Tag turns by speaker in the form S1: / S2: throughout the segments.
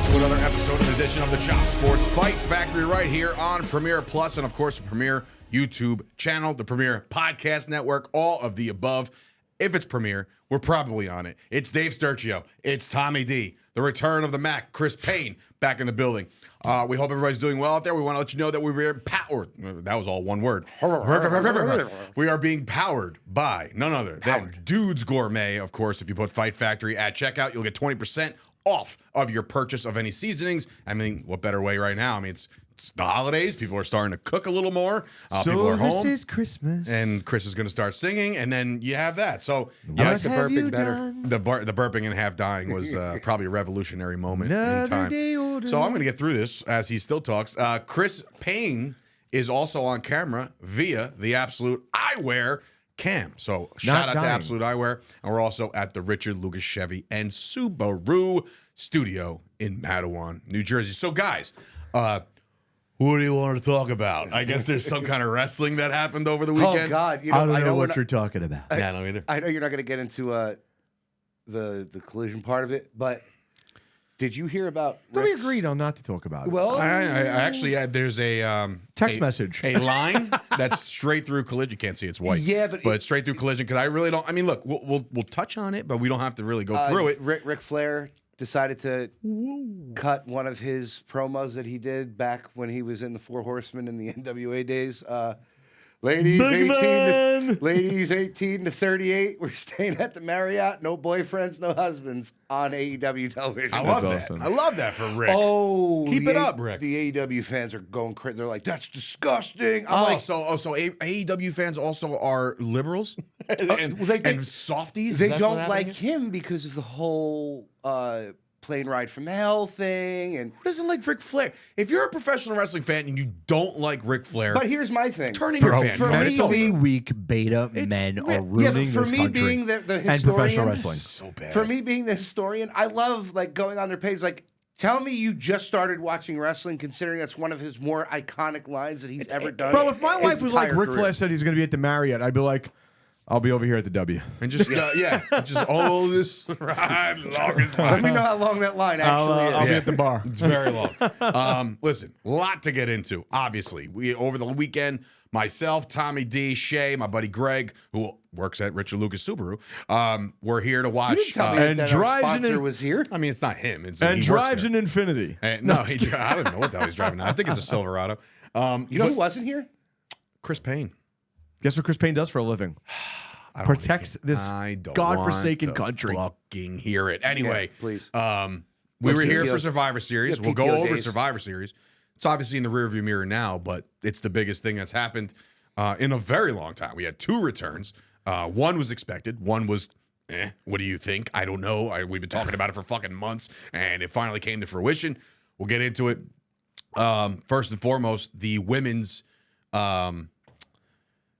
S1: to another episode and edition of the Chop Sports Fight Factory right here on Premier Plus and, of course, the Premier YouTube channel, the Premier Podcast Network, all of the above. If it's Premier, we're probably on it. It's Dave Sturcio. It's Tommy D. The return of the Mac, Chris Payne, back in the building. We hope everybody's doing well out there. We want to let you know that we're powered. That was all one word. We are being powered by none other than Dudes Gourmet. Of course, if you put Fight Factory at checkout, you'll get 20% off of your purchase of any seasonings. I mean, what better way right now? I mean, it's the holidays. People are starting to cook a little more. People are home.
S2: This is Christmas.
S1: And Chris is going to start singing, and then you have that. So
S2: I like the burping better.
S1: The burping and half dying was probably a revolutionary moment in time. So I'm going to get through this as he still talks. Chris Payne is also on camera via the Absolute Eyewear cam. So shout out to Absolute Eyewear. And we're also at the Richard Lucas Chevy and Subaru studio in Matawan, New Jersey. So guys, who do you want to talk about? I guess there's some kind of wrestling that happened over the weekend.
S3: Oh, God.
S2: I don't know what you're talking about.
S1: Yeah, I don't either.
S3: I know you're not going to get into the collision part of it, but did you hear about
S2: We agreed on not to talk about it.
S3: Well,
S1: I actually there's a
S2: text message,
S1: a line that's straight through collision. You can't see it's white.
S3: Yeah, but
S1: it's straight through collision because I really don't. I mean, look, we'll touch on it, but we don't have to really go through it.
S3: Ric Flair decided to cut one of his promos that he did back when he was in the Four Horsemen in the NWA days. Ladies 18 to 38, we're staying at the Marriott. No boyfriends, no husbands on AEW television.
S1: I love that.
S2: awesome.
S1: I love that for Rick.
S3: Oh,
S1: keep it up, Rick.
S3: The AEW fans are going crazy. They're like, "That's disgusting." I'm like,
S1: so AEW fans also are liberals and softies.
S3: They don't like him because of the whole plane ride from hell thing. And
S1: who doesn't like Ric Flair? If you're a professional wrestling fan and you don't like Ric Flair,
S3: but here's my thing:
S1: turning your fan.
S3: For
S2: mentally weak beta men are ruining
S3: for
S2: this
S3: me
S2: country
S3: being the historian,
S2: and professional wrestling.
S1: So bad.
S3: For me being the historian, I love like going on their page like. Tell me you just started watching wrestling, considering that's one of his more iconic lines that he's ever done.
S2: Bro, if my wife was like Ric
S3: career.
S2: Flair said he's going to be at the Marriott, I'd be like, I'll be over here at the W.
S1: And just just all this ride longest line.
S3: Let me know how long that line actually
S2: I'll
S3: is.
S2: be at the bar.
S1: It's very long. Listen, a lot to get into. Obviously, we over the weekend, myself, Tommy D, Shay, my buddy Greg, who works at Richard Lucas Subaru, we're here to watch.
S3: You didn't tell me
S2: and
S3: that our
S2: drives
S3: sponsor
S2: an-
S3: was here.
S1: I mean, it's not him. It's
S2: And
S1: he
S2: drives
S1: works
S2: an Infinity.
S1: there. No, I don't know what the hell he's driving now. I think it's a Silverado.
S3: You know who wasn't here?
S1: Chris Payne.
S2: Guess what Chris Payne does for a living? Protects this godforsaken country.
S1: Fucking hear it. Anyway,
S3: Yeah, please.
S1: We were here
S3: PTO
S1: for Survivor Series.
S3: Yeah,
S1: We'll go
S3: PTO
S1: over
S3: days.
S1: Survivor Series. It's obviously in the rearview mirror now, but it's the biggest thing that's happened in a very long time. We had two returns. One was expected. One was, what do you think? I don't know. We've been talking about it for fucking months, and it finally came to fruition. We'll get into it. First and foremost, the women's...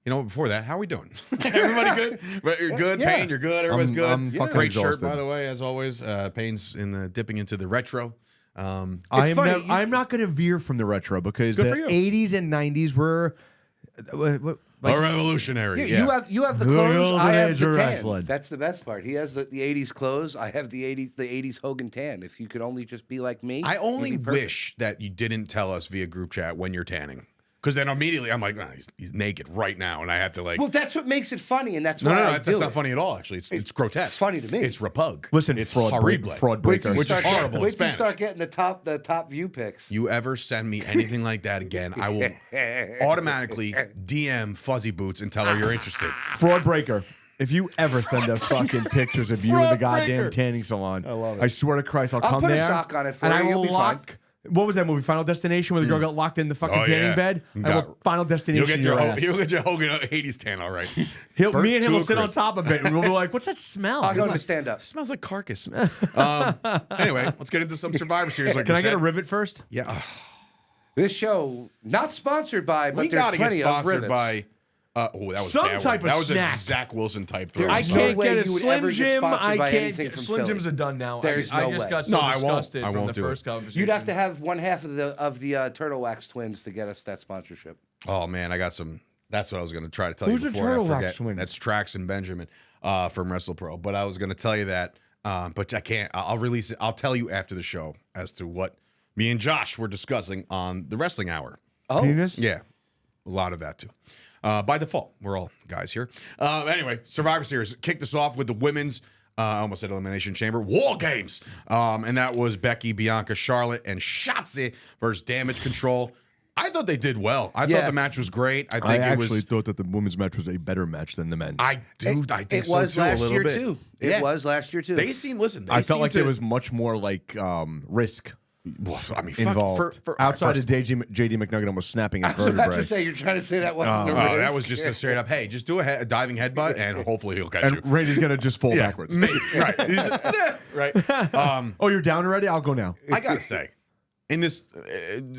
S1: before that, how are we doing? Everybody good? You're good,
S3: Yeah.
S1: Payne? You're good? Everybody's good?
S2: I'm fucking
S1: Great shirt,
S2: exhausted.
S1: by the way, as always. Payne's dipping into the retro.
S2: I'm
S3: funny,
S2: not going to veer from the retro because
S1: Good
S2: the
S1: for you.
S2: 80s and 90s were...
S1: A revolutionary.
S3: Yeah, You have the clothes.
S2: Golden
S3: I have
S2: age
S3: the
S2: of
S3: tan.
S2: wrestling.
S3: That's the best part. He has the 80s clothes. I have the 80s Hogan tan. If you could only just be like me,
S1: I only
S3: it'd be perfect.
S1: wish that you didn't tell us via group chat when you're tanning. Because then immediately I'm like, he's naked right now, and I have to like...
S3: Well, that's what makes it funny, and that's
S1: no,
S3: why I
S1: that's
S3: do
S1: not
S3: it.
S1: funny at all, actually. It's grotesque.
S3: funny to me.
S1: It's repug.
S2: Listen,
S1: it's
S2: fraud
S1: horrible.
S2: fraud
S3: Wait till
S2: breakers.
S3: you
S1: Which is
S3: start
S1: horrible in
S3: Wait till you
S1: Spanish.
S3: start getting the top view pics.
S1: You ever send me anything like that again, I will automatically DM Fuzzy Boots and tell her you're interested.
S2: Fraud breaker. If you ever send us fucking pictures of you in the goddamn tanning salon, I love it. I swear to Christ, I'll come
S3: put a
S2: there
S3: sock on it for
S2: and
S3: you.
S2: I
S3: You'll
S2: will
S3: be fine.
S2: lock. What was that movie? Final Destination, where the girl got locked in the fucking tanning bed. I will Final Destination.
S1: You'll get your Hogan 80s tan, all right.
S2: Me and him
S1: to
S2: will
S1: a
S2: sit on
S1: crisp.
S2: top of it, and we'll be like, "What's that smell?"
S3: I'll go to stand up.
S1: Smells like carcass. Anyway, let's get into some Survivor Series. Like
S2: Can
S1: we
S2: I get a
S1: said.
S2: rivet first?
S1: Yeah.
S3: This show not sponsored by, but
S1: We
S3: there's
S1: gotta get
S3: plenty of
S1: sponsored
S3: rivets.
S1: by. That was
S2: Some
S1: bad
S2: type
S1: one.
S2: of
S1: That was
S2: snack.
S1: a Zach Wilson type throw.
S3: There's
S2: I
S3: no
S2: can't
S3: way
S2: get a
S3: you would
S2: Slim
S3: ever get
S2: Jim.
S3: sponsored
S2: I
S3: by
S2: can't.
S3: anything from
S2: Slim
S3: Philly.
S2: Jims are done now.
S3: There's
S2: I
S3: no
S2: just
S3: way.
S2: got so
S1: No, I won't.
S2: disgusted
S1: I
S2: from
S1: won't
S2: the
S1: do it.
S2: first conversation.
S3: You'd have to have one half of the Turtle Wax twins to get us that sponsorship.
S1: Oh man, I got some. That's what I was going to try to tell
S2: Who's
S1: you
S2: the
S1: before. I
S2: Turtle Wax
S1: forget.
S2: twins?
S1: That's Trax and Benjamin from WrestlePro. But I was going to tell you that but I can't. I'll release it. I'll tell you after the show as to what me and Josh were discussing on the Wrestling Hour.
S3: Oh,
S2: Penis?
S1: Yeah, a lot of that too. By default, we're all guys here. Anyway, Survivor Series kicked us off with the women's, I almost said Elimination Chamber, War Games. And that was Becky, Bianca, Charlotte, and Shotzi versus Damage Control. I thought they did well. I thought the match was great. I think it was.
S2: thought that the women's match was a better match than the men's.
S1: I think
S3: it
S1: so
S3: was
S1: too,
S3: last
S1: a little
S3: year
S1: bit.
S3: too. It
S1: Yeah.
S3: was last year too.
S1: They seem. Listen, they
S2: I felt like
S1: to,
S2: there was much more like risk
S1: Well, I mean, fuck,
S2: involved. Outside of JD McNugget almost snapping his
S3: I was about
S2: vertebrae.
S3: to say, you're trying to say that wasn't a risk.
S1: that was just a straight up. Hey, just do a diving headbutt, and hopefully he'll catch you.
S2: And Randy's gonna just fall backwards.
S1: Right. He's just, right.
S2: Oh, you're down already? I'll go now.
S1: I gotta say, in this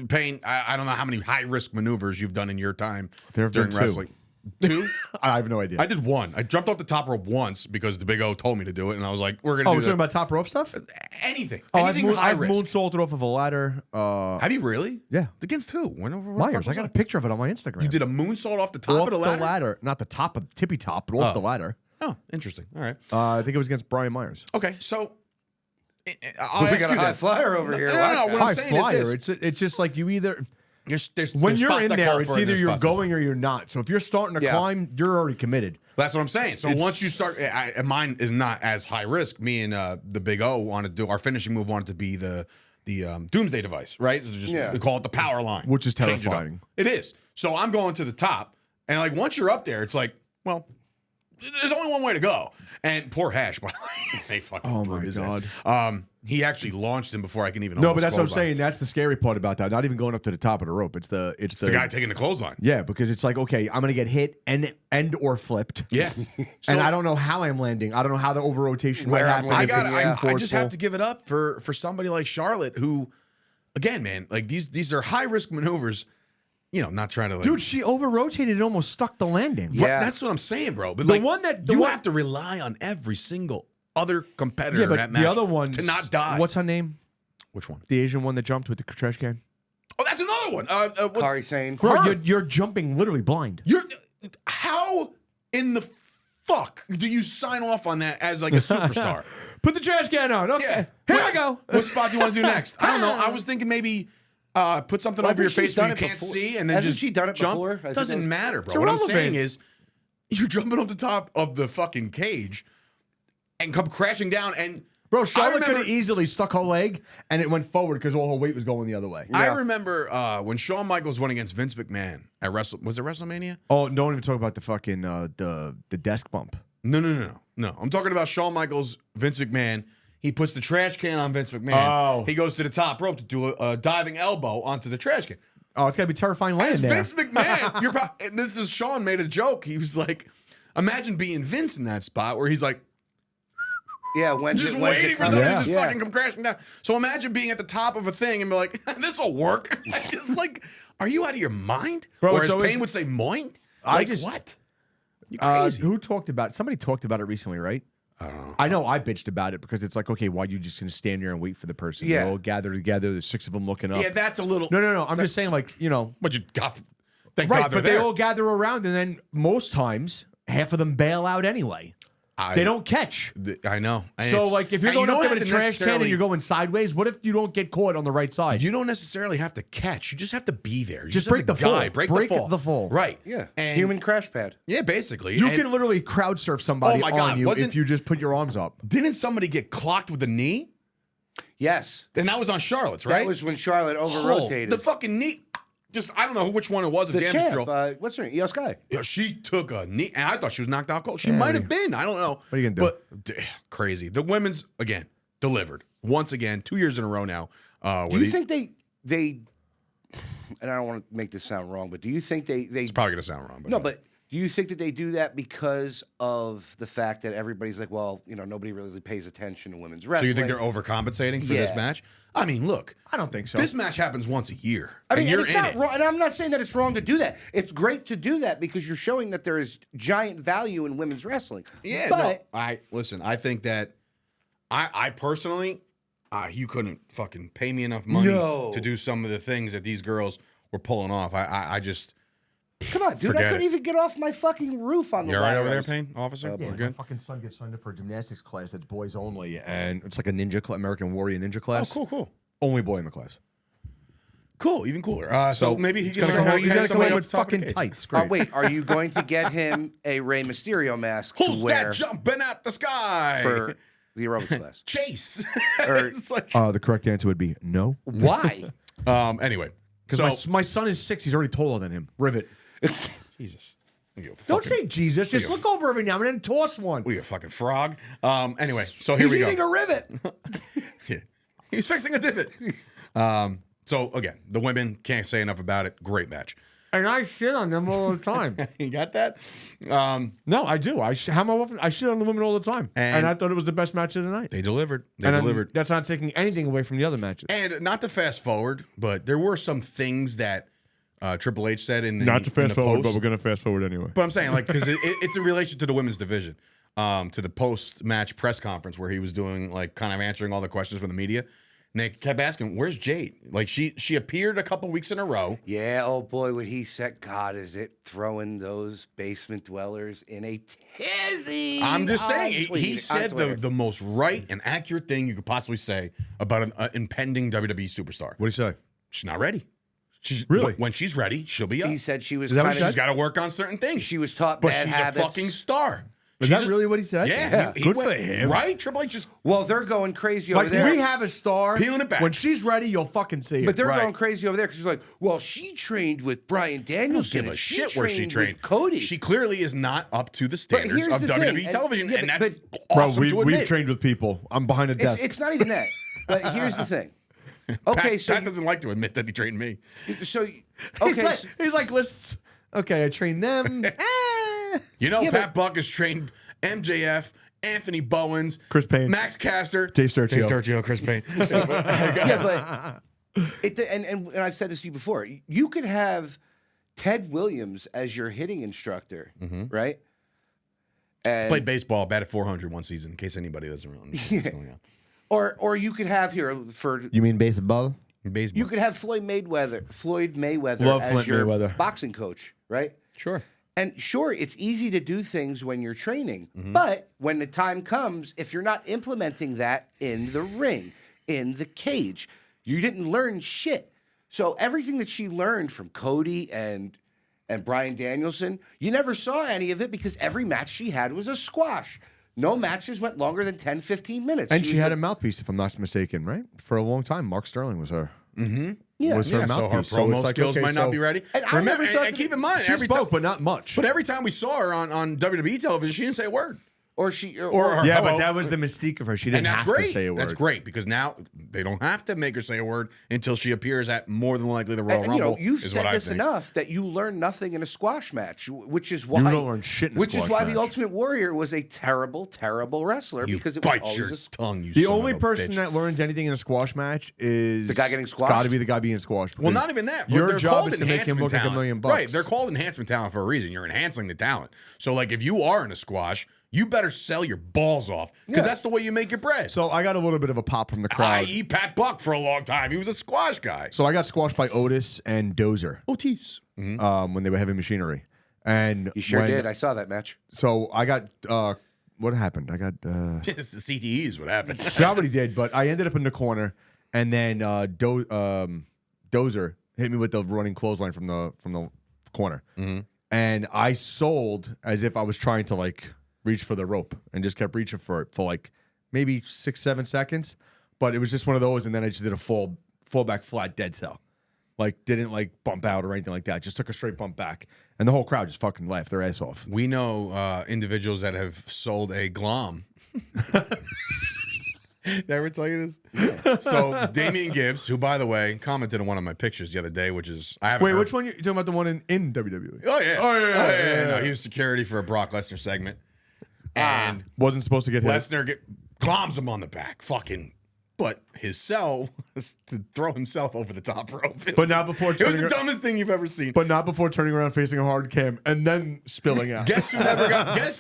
S1: Payne, I don't know how many high risk maneuvers you've done in your time
S2: There have
S1: during
S2: been two.
S1: wrestling. Two?
S2: I have no idea.
S1: I did one. I jumped off the top rope once because the Big O told me to do it, and I was like, "We're gonna
S2: Oh,
S1: do
S2: we're talking
S1: that."
S2: about top rope stuff?
S1: Anything.
S2: Oh,
S1: Anything high
S2: I've
S1: risk.
S2: moonsaulted off of a ladder.
S1: Have you really?
S2: Yeah.
S1: Against who?
S2: Myers. I got a picture of it on my Instagram.
S1: You did a moonsault off the top
S2: off
S1: of the ladder?
S2: Not the top of the tippy top, but off the ladder.
S1: Oh, interesting. All right.
S2: I think it was against Brian Myers.
S1: Okay, so
S3: We got a high flyer over here.
S1: No, what I'm
S2: High
S1: saying
S2: flyer.
S1: is this.
S2: It's just like you either
S1: There's
S2: when
S1: there's
S2: you're
S1: spots
S2: in
S1: that
S2: there,
S1: call
S2: it's
S1: for it,
S2: either
S1: there's
S2: you're
S1: spots that-
S2: going or you're not. So if you're starting to climb, you're already committed.
S1: That's what I'm saying. So
S2: It's-
S1: once you start, mine is not as high risk. Me and the Big O wanted to do our finishing move. Wanted to be the Doomsday Device, right? So just we call it the power line,
S2: Which is
S1: Change it up.
S2: terrifying.
S1: It is. So I'm going to the top, and like once you're up there, it's like, well, there's only one way to go. And poor Hash, by the way, they fucking
S2: Oh
S1: blew
S2: my
S1: his
S2: God.
S1: ass. He actually launched him before I can even.
S2: No, but
S1: almost
S2: that's what I'm
S1: clothesline.
S2: saying. That's the scary part about that. Not even going up to the top of the rope. It's the
S1: The guy taking the clothesline.
S2: Yeah, because it's like, okay, I'm gonna get hit and or flipped.
S1: Yeah. So,
S2: And I don't know how I'm landing. I don't know how the over rotation might
S3: Where I'm
S2: happen.
S3: landing.
S1: I just have to give it up for somebody like Charlotte, who, again, man, like these are high risk maneuvers. You know, not trying to like,
S2: Dude, she over rotated and almost stuck the landing.
S1: Right,
S3: Yeah.
S1: that's what I'm saying, bro. But
S2: The
S1: like,
S2: one that-
S1: you have to rely on every single other competitor
S2: Yeah,
S1: in
S2: but
S1: that match
S2: the other one
S1: to not die.
S2: What's her name?
S1: Which one?
S2: The Asian one that jumped with the trash can.
S1: Oh, that's another one. What,
S3: Kari Sane.
S2: Bro,
S1: Her.
S2: you're jumping literally blind.
S1: How in the fuck do you sign off on that as like a superstar?
S2: Put the trash can on. Okay, here I go.
S1: What spot do you want to do next? I don't know. I was thinking maybe put something
S3: Well, I
S1: over your
S3: think she's
S1: face where
S3: done
S1: you
S3: it
S1: can't
S3: before.
S1: see, and then
S3: Hasn't
S1: just
S3: she done it
S1: jump.
S3: before? I think
S1: Doesn't
S3: that was-
S1: matter, bro.
S2: It's
S1: What I'm
S2: irrelevant.
S1: saying is, you're jumping off the top of the fucking cage and come crashing down. And
S2: Bro,
S1: I
S2: Charlotte could
S1: remember-
S2: have easily stuck her leg and it went forward because all her weight was going the other way.
S1: I remember when Shawn Michaels went against Vince McMahon at was it WrestleMania?
S2: Oh, don't even talk about the fucking the desk bump.
S1: No. I'm talking about Shawn Michaels, Vince McMahon. He puts the trash can on Vince McMahon.
S2: Oh.
S1: He goes to the top rope to do a diving elbow onto the trash can.
S2: Oh, it's gotta be terrifying
S1: As
S2: landing there.
S1: Vince McMahon, and this is Shawn made a joke. He was like, imagine being Vince in that spot where he's like,
S3: Yeah, when's
S1: just
S3: it, when's
S1: waiting
S3: it
S1: for
S3: coming?
S1: somebody to just
S3: Yeah.
S1: fucking come crashing down. So imagine being at the top of a thing and be like, this will work. It's like, are you out of your mind?
S2: Bro,
S1: or
S2: it's
S1: as
S2: always-
S1: Payne would say, moint?
S2: I
S1: Like,
S2: just-
S1: what? You crazy.
S2: Who talked about it? Somebody talked about it recently, right? I know I bitched about it because it's like, okay, why you just gonna stand there and wait for the person?
S3: Yeah.
S2: They all gather together. There's 6 of them looking up.
S1: Yeah, that's a little.
S2: No. I'm just saying, like, you know,
S1: But you got. Thank
S2: right?
S1: God they're
S2: But they
S1: there.
S2: all gather around, and then most times, half of them bail out anyway. They don't catch.
S1: I know. And
S2: So,
S1: it's-
S2: like, if you're
S1: and
S2: going
S1: you
S2: up
S1: don't
S2: there with a
S1: have to
S2: trash can and
S1: necessarily-
S2: you're going sideways, what if you don't get caught on the right side?
S1: You don't necessarily have to catch. You just have to be there. You
S2: Just
S1: have
S2: break
S1: to
S2: the fall.
S1: guide, Break
S2: Break
S1: the fall. Right.
S3: Yeah,
S1: And
S3: human crash pad.
S1: Yeah, basically.
S2: You
S1: And
S2: can literally crowd surf somebody
S1: Oh my God,
S2: on you
S1: wasn't-
S2: if you just put your arms up.
S1: Didn't somebody get clocked with a knee?
S3: Yes,
S1: And that was on Charlotte's, right?
S3: that was when Charlotte over
S1: Oh,
S3: rotated.
S1: the fucking knee. Just I don't know which one it was.
S3: the
S1: Damage
S3: champ,
S1: control.
S3: what's her name? Io Sky.
S1: Yeah, she took a knee, and I thought she was knocked out cold. She might have been. I don't know.
S2: What are you gonna do?
S1: But crazy. The women's again delivered once again, 2 years in a row now.
S3: Do you think they? And I don't want to make this sound wrong, but do you think they?
S1: It's probably gonna sound wrong, but
S3: No, but do you think that they do that because of the fact that everybody's like, well, you know, nobody really pays attention to women's
S1: so
S3: wrestling?
S1: you think they're overcompensating for this
S3: Yeah.
S1: match? I mean, look,
S2: I don't think so.
S1: this match happens once a year.
S3: I mean,
S1: and you're
S3: it's
S1: in
S3: not
S1: it.
S3: wrong, and I'm not saying that it's wrong to do that. It's great to do that because you're showing that there is giant value in women's wrestling.
S1: Yeah,
S3: but
S1: no, I think that I personally, you couldn't fucking pay me enough money
S3: No.
S1: to do some of the things that these girls were pulling off. I just
S3: Come on, dude. I
S1: Forget
S3: couldn't
S1: it.
S3: even get off my fucking roof on the
S1: You all right
S3: ladder.
S1: over there, Payne, officer?
S2: Yeah,
S1: We're
S2: my
S1: good?
S2: fucking son gets signed up for a gymnastics class that's boys only, and it's like a ninja, American Warrior ninja class.
S1: Oh, cool.
S2: Only boy in the class.
S1: Cool, even cooler. So maybe he's
S2: He's
S1: going
S2: gonna
S1: to
S2: come in with fucking tights. Great.
S3: Wait, are you going to get him a Rey Mysterio mask
S1: Who's
S3: to wear
S1: that jumping at the sky?
S3: for the aerobics class?
S1: Chase.
S3: Or-
S1: It's like,
S2: The correct answer would be no.
S3: Why?
S1: anyway.
S2: Because
S1: So,
S2: my son is 6. He's already taller than him. Rivet.
S1: Jesus.
S2: Don't say Jesus. Just look over every now and then and toss one.
S1: We a fucking frog. Anyway, so here
S3: He's
S1: we go.
S3: eating a rivet.
S1: Yeah. He's fixing a divot. So again, the women can't say enough about it. Great match.
S2: And I shit on them all the time.
S1: You got that?
S2: No, I do. How often? I shit on the women all the time.
S1: And-
S2: And I thought it was the best match of the night.
S1: They delivered. They
S2: And
S1: delivered.
S2: that's not taking anything away from the other matches.
S1: And not to fast forward, but there were some things that Triple H said in the
S2: Not to fast
S1: in the
S2: forward,
S1: post.
S2: but we're going to fast forward anyway.
S1: But I'm saying, like, because it's in relation to the women's division, to the post-match press conference where he was doing, like, kind of answering all the questions from the media. And they kept asking, where's Jade? Like, she appeared a couple weeks in a row.
S3: Yeah, oh boy, when he said, God, is it throwing those basement dwellers in a tizzy?
S1: I'm just saying, he
S3: tweeting-
S1: said
S3: on Twitter.
S1: the most right and accurate thing you could possibly say about an impending WWE superstar.
S2: What do you say?
S1: She's not ready. She's
S2: Really?
S1: When she's ready, she'll be up.
S3: He said she was
S2: Is that what
S3: kind
S2: he
S1: She's
S3: of.
S2: said?
S1: got to work on certain things.
S3: She was taught
S1: but
S3: bad
S1: she's
S3: habits.
S1: a fucking star.
S2: Is
S1: She's
S2: that
S1: a-
S2: really what he said?
S1: Yeah.
S2: Good for him.
S1: Right? Triple H just
S3: Well, they're going crazy over
S2: Like,
S3: there.
S2: we have a star.
S1: Peeling it back.
S2: When she's ready, you'll fucking see it.
S3: But they're
S1: Right.
S3: going crazy over there because she's like, well, she trained with Brian Danielson.
S1: give a
S3: and
S1: shit where she trained.
S3: with Cody.
S1: She clearly is not up to the
S3: But
S1: standards
S3: here's
S1: of
S3: the thing,
S1: WWE
S3: and-
S1: television,
S3: yeah,
S1: and
S3: but-
S1: that's
S3: but-
S2: Bro,
S1: awesome to admit.
S2: we've trained with people. I'm behind a desk.
S3: it's not even that. But here's the thing. Okay,
S1: Pat,
S3: so
S1: Pat doesn't like to admit that he trained me.
S2: He's like, lists. Okay, I trained them.
S1: You know,
S3: Yeah,
S1: Pat Buck has trained MJF, Anthony Bowens,
S2: Chris Payne.
S1: Max Caster,
S2: Dave Sturgio.
S1: Chris Payne.
S3: yeah, but and I've said this to you before. You could have Ted Williams as your hitting instructor, right? And
S1: Played baseball, batted 400 one season. In case anybody doesn't know what's going on.
S3: or you could have here for
S2: You mean baseball?
S1: Baseball.
S3: you could have Floyd Mayweather
S2: Love
S3: as
S2: Flint
S3: your
S2: Mayweather.
S3: boxing coach, right?
S1: Sure.
S3: And sure, it's easy to do things when you're training, but when the time comes, if you're not implementing that in the ring, in the cage, you didn't learn shit. So everything that she learned from Cody and Brian Danielson, you never saw any of it because every match she had was a squash. No matches went longer than 10, 15 minutes.
S2: And she
S3: was
S2: had a mouthpiece, if I'm not mistaken, right? For a long time, Mark Sterling was her. Was her
S1: Yeah, so her
S2: mouthpiece.
S1: promo
S2: it's like,
S1: skills
S2: okay,
S1: might not
S2: so
S1: be ready.
S3: And I never thought
S1: and
S3: that-
S1: keep in mind,
S2: She
S1: every
S2: spoke,
S1: time,
S2: but not much.
S1: but every time we saw her on WWE television, she didn't say a word.
S3: or she
S1: Or
S2: yeah,
S1: hello.
S2: but that was the mystique of her. She
S1: And
S2: didn't
S1: that's
S2: have
S1: great.
S2: to say a word.
S1: That's great because now they don't have to make her say a word until she appears at more than likely the Royal
S3: And,
S1: Rumble.
S3: you've
S1: is
S3: said
S1: what I
S3: this
S1: think.
S3: enough that you learn nothing in a squash match, which is why
S2: don't learn shit in a
S3: which is
S2: squash
S3: why
S2: match.
S3: the Ultimate Warrior was a terrible, terrible wrestler
S1: You
S3: because it was
S1: bite
S3: always
S1: your
S3: a
S1: tongue. You
S2: The
S1: son
S2: only
S1: of a
S2: person
S1: bitch.
S2: that learns anything in a squash match is
S3: The guy getting squashed?
S2: Got to be the guy being squashed.
S1: Well,
S2: because
S1: not even that. But
S2: Your
S1: they're
S2: job
S1: called
S2: is to make him
S1: enhancement
S2: look like
S1: talent.
S2: $1 million.
S1: Right. They're called enhancement talent for a reason. You're enhancing the talent. So, like, if you are in a squash, you better sell your balls off because that's the way you make your bread.
S2: So I got a little bit of a pop from the crowd.
S1: I.e. Pat Buck for a long time. He was a squash guy.
S2: So I got squashed by Otis and Dozer
S1: Otis.
S2: when they were heavy machinery. And
S3: You sure
S2: when-
S3: did. I saw that match.
S2: So I got what happened? I got
S1: It's the CTE is what happened.
S2: forgot what he did, but I ended up in the corner, and then Dozer hit me with the running clothesline from the corner, and I sold as if I was trying to like reach for the rope and just kept reaching for it for like maybe 6-7 seconds, but it was just one of those, and then I just did a fall back flat dead cell. Like, didn't like bump out or anything like that. Just took a straight bump back. And the whole crowd just fucking laughed their ass off.
S1: We know individuals that have sold a glom. Did I ever tell you this? So Damian Gibbs, who by the way commented on one of my pictures the other day, which is I haven't
S2: Wait,
S1: heard-
S2: which one? You talking about the one in WWE?
S1: Oh yeah,
S2: yeah.
S1: No, he was security for a Brock Lesnar segment, and
S2: Wasn't supposed to get hit.
S1: Lesnar gloms him on the back, fucking. But his sell was to throw himself over the top rope.
S2: But not before
S1: It was
S2: turning
S1: the
S2: ar-
S1: dumbest thing you've ever seen.
S2: But not before turning around facing a hard cam and then spilling out.
S1: Guess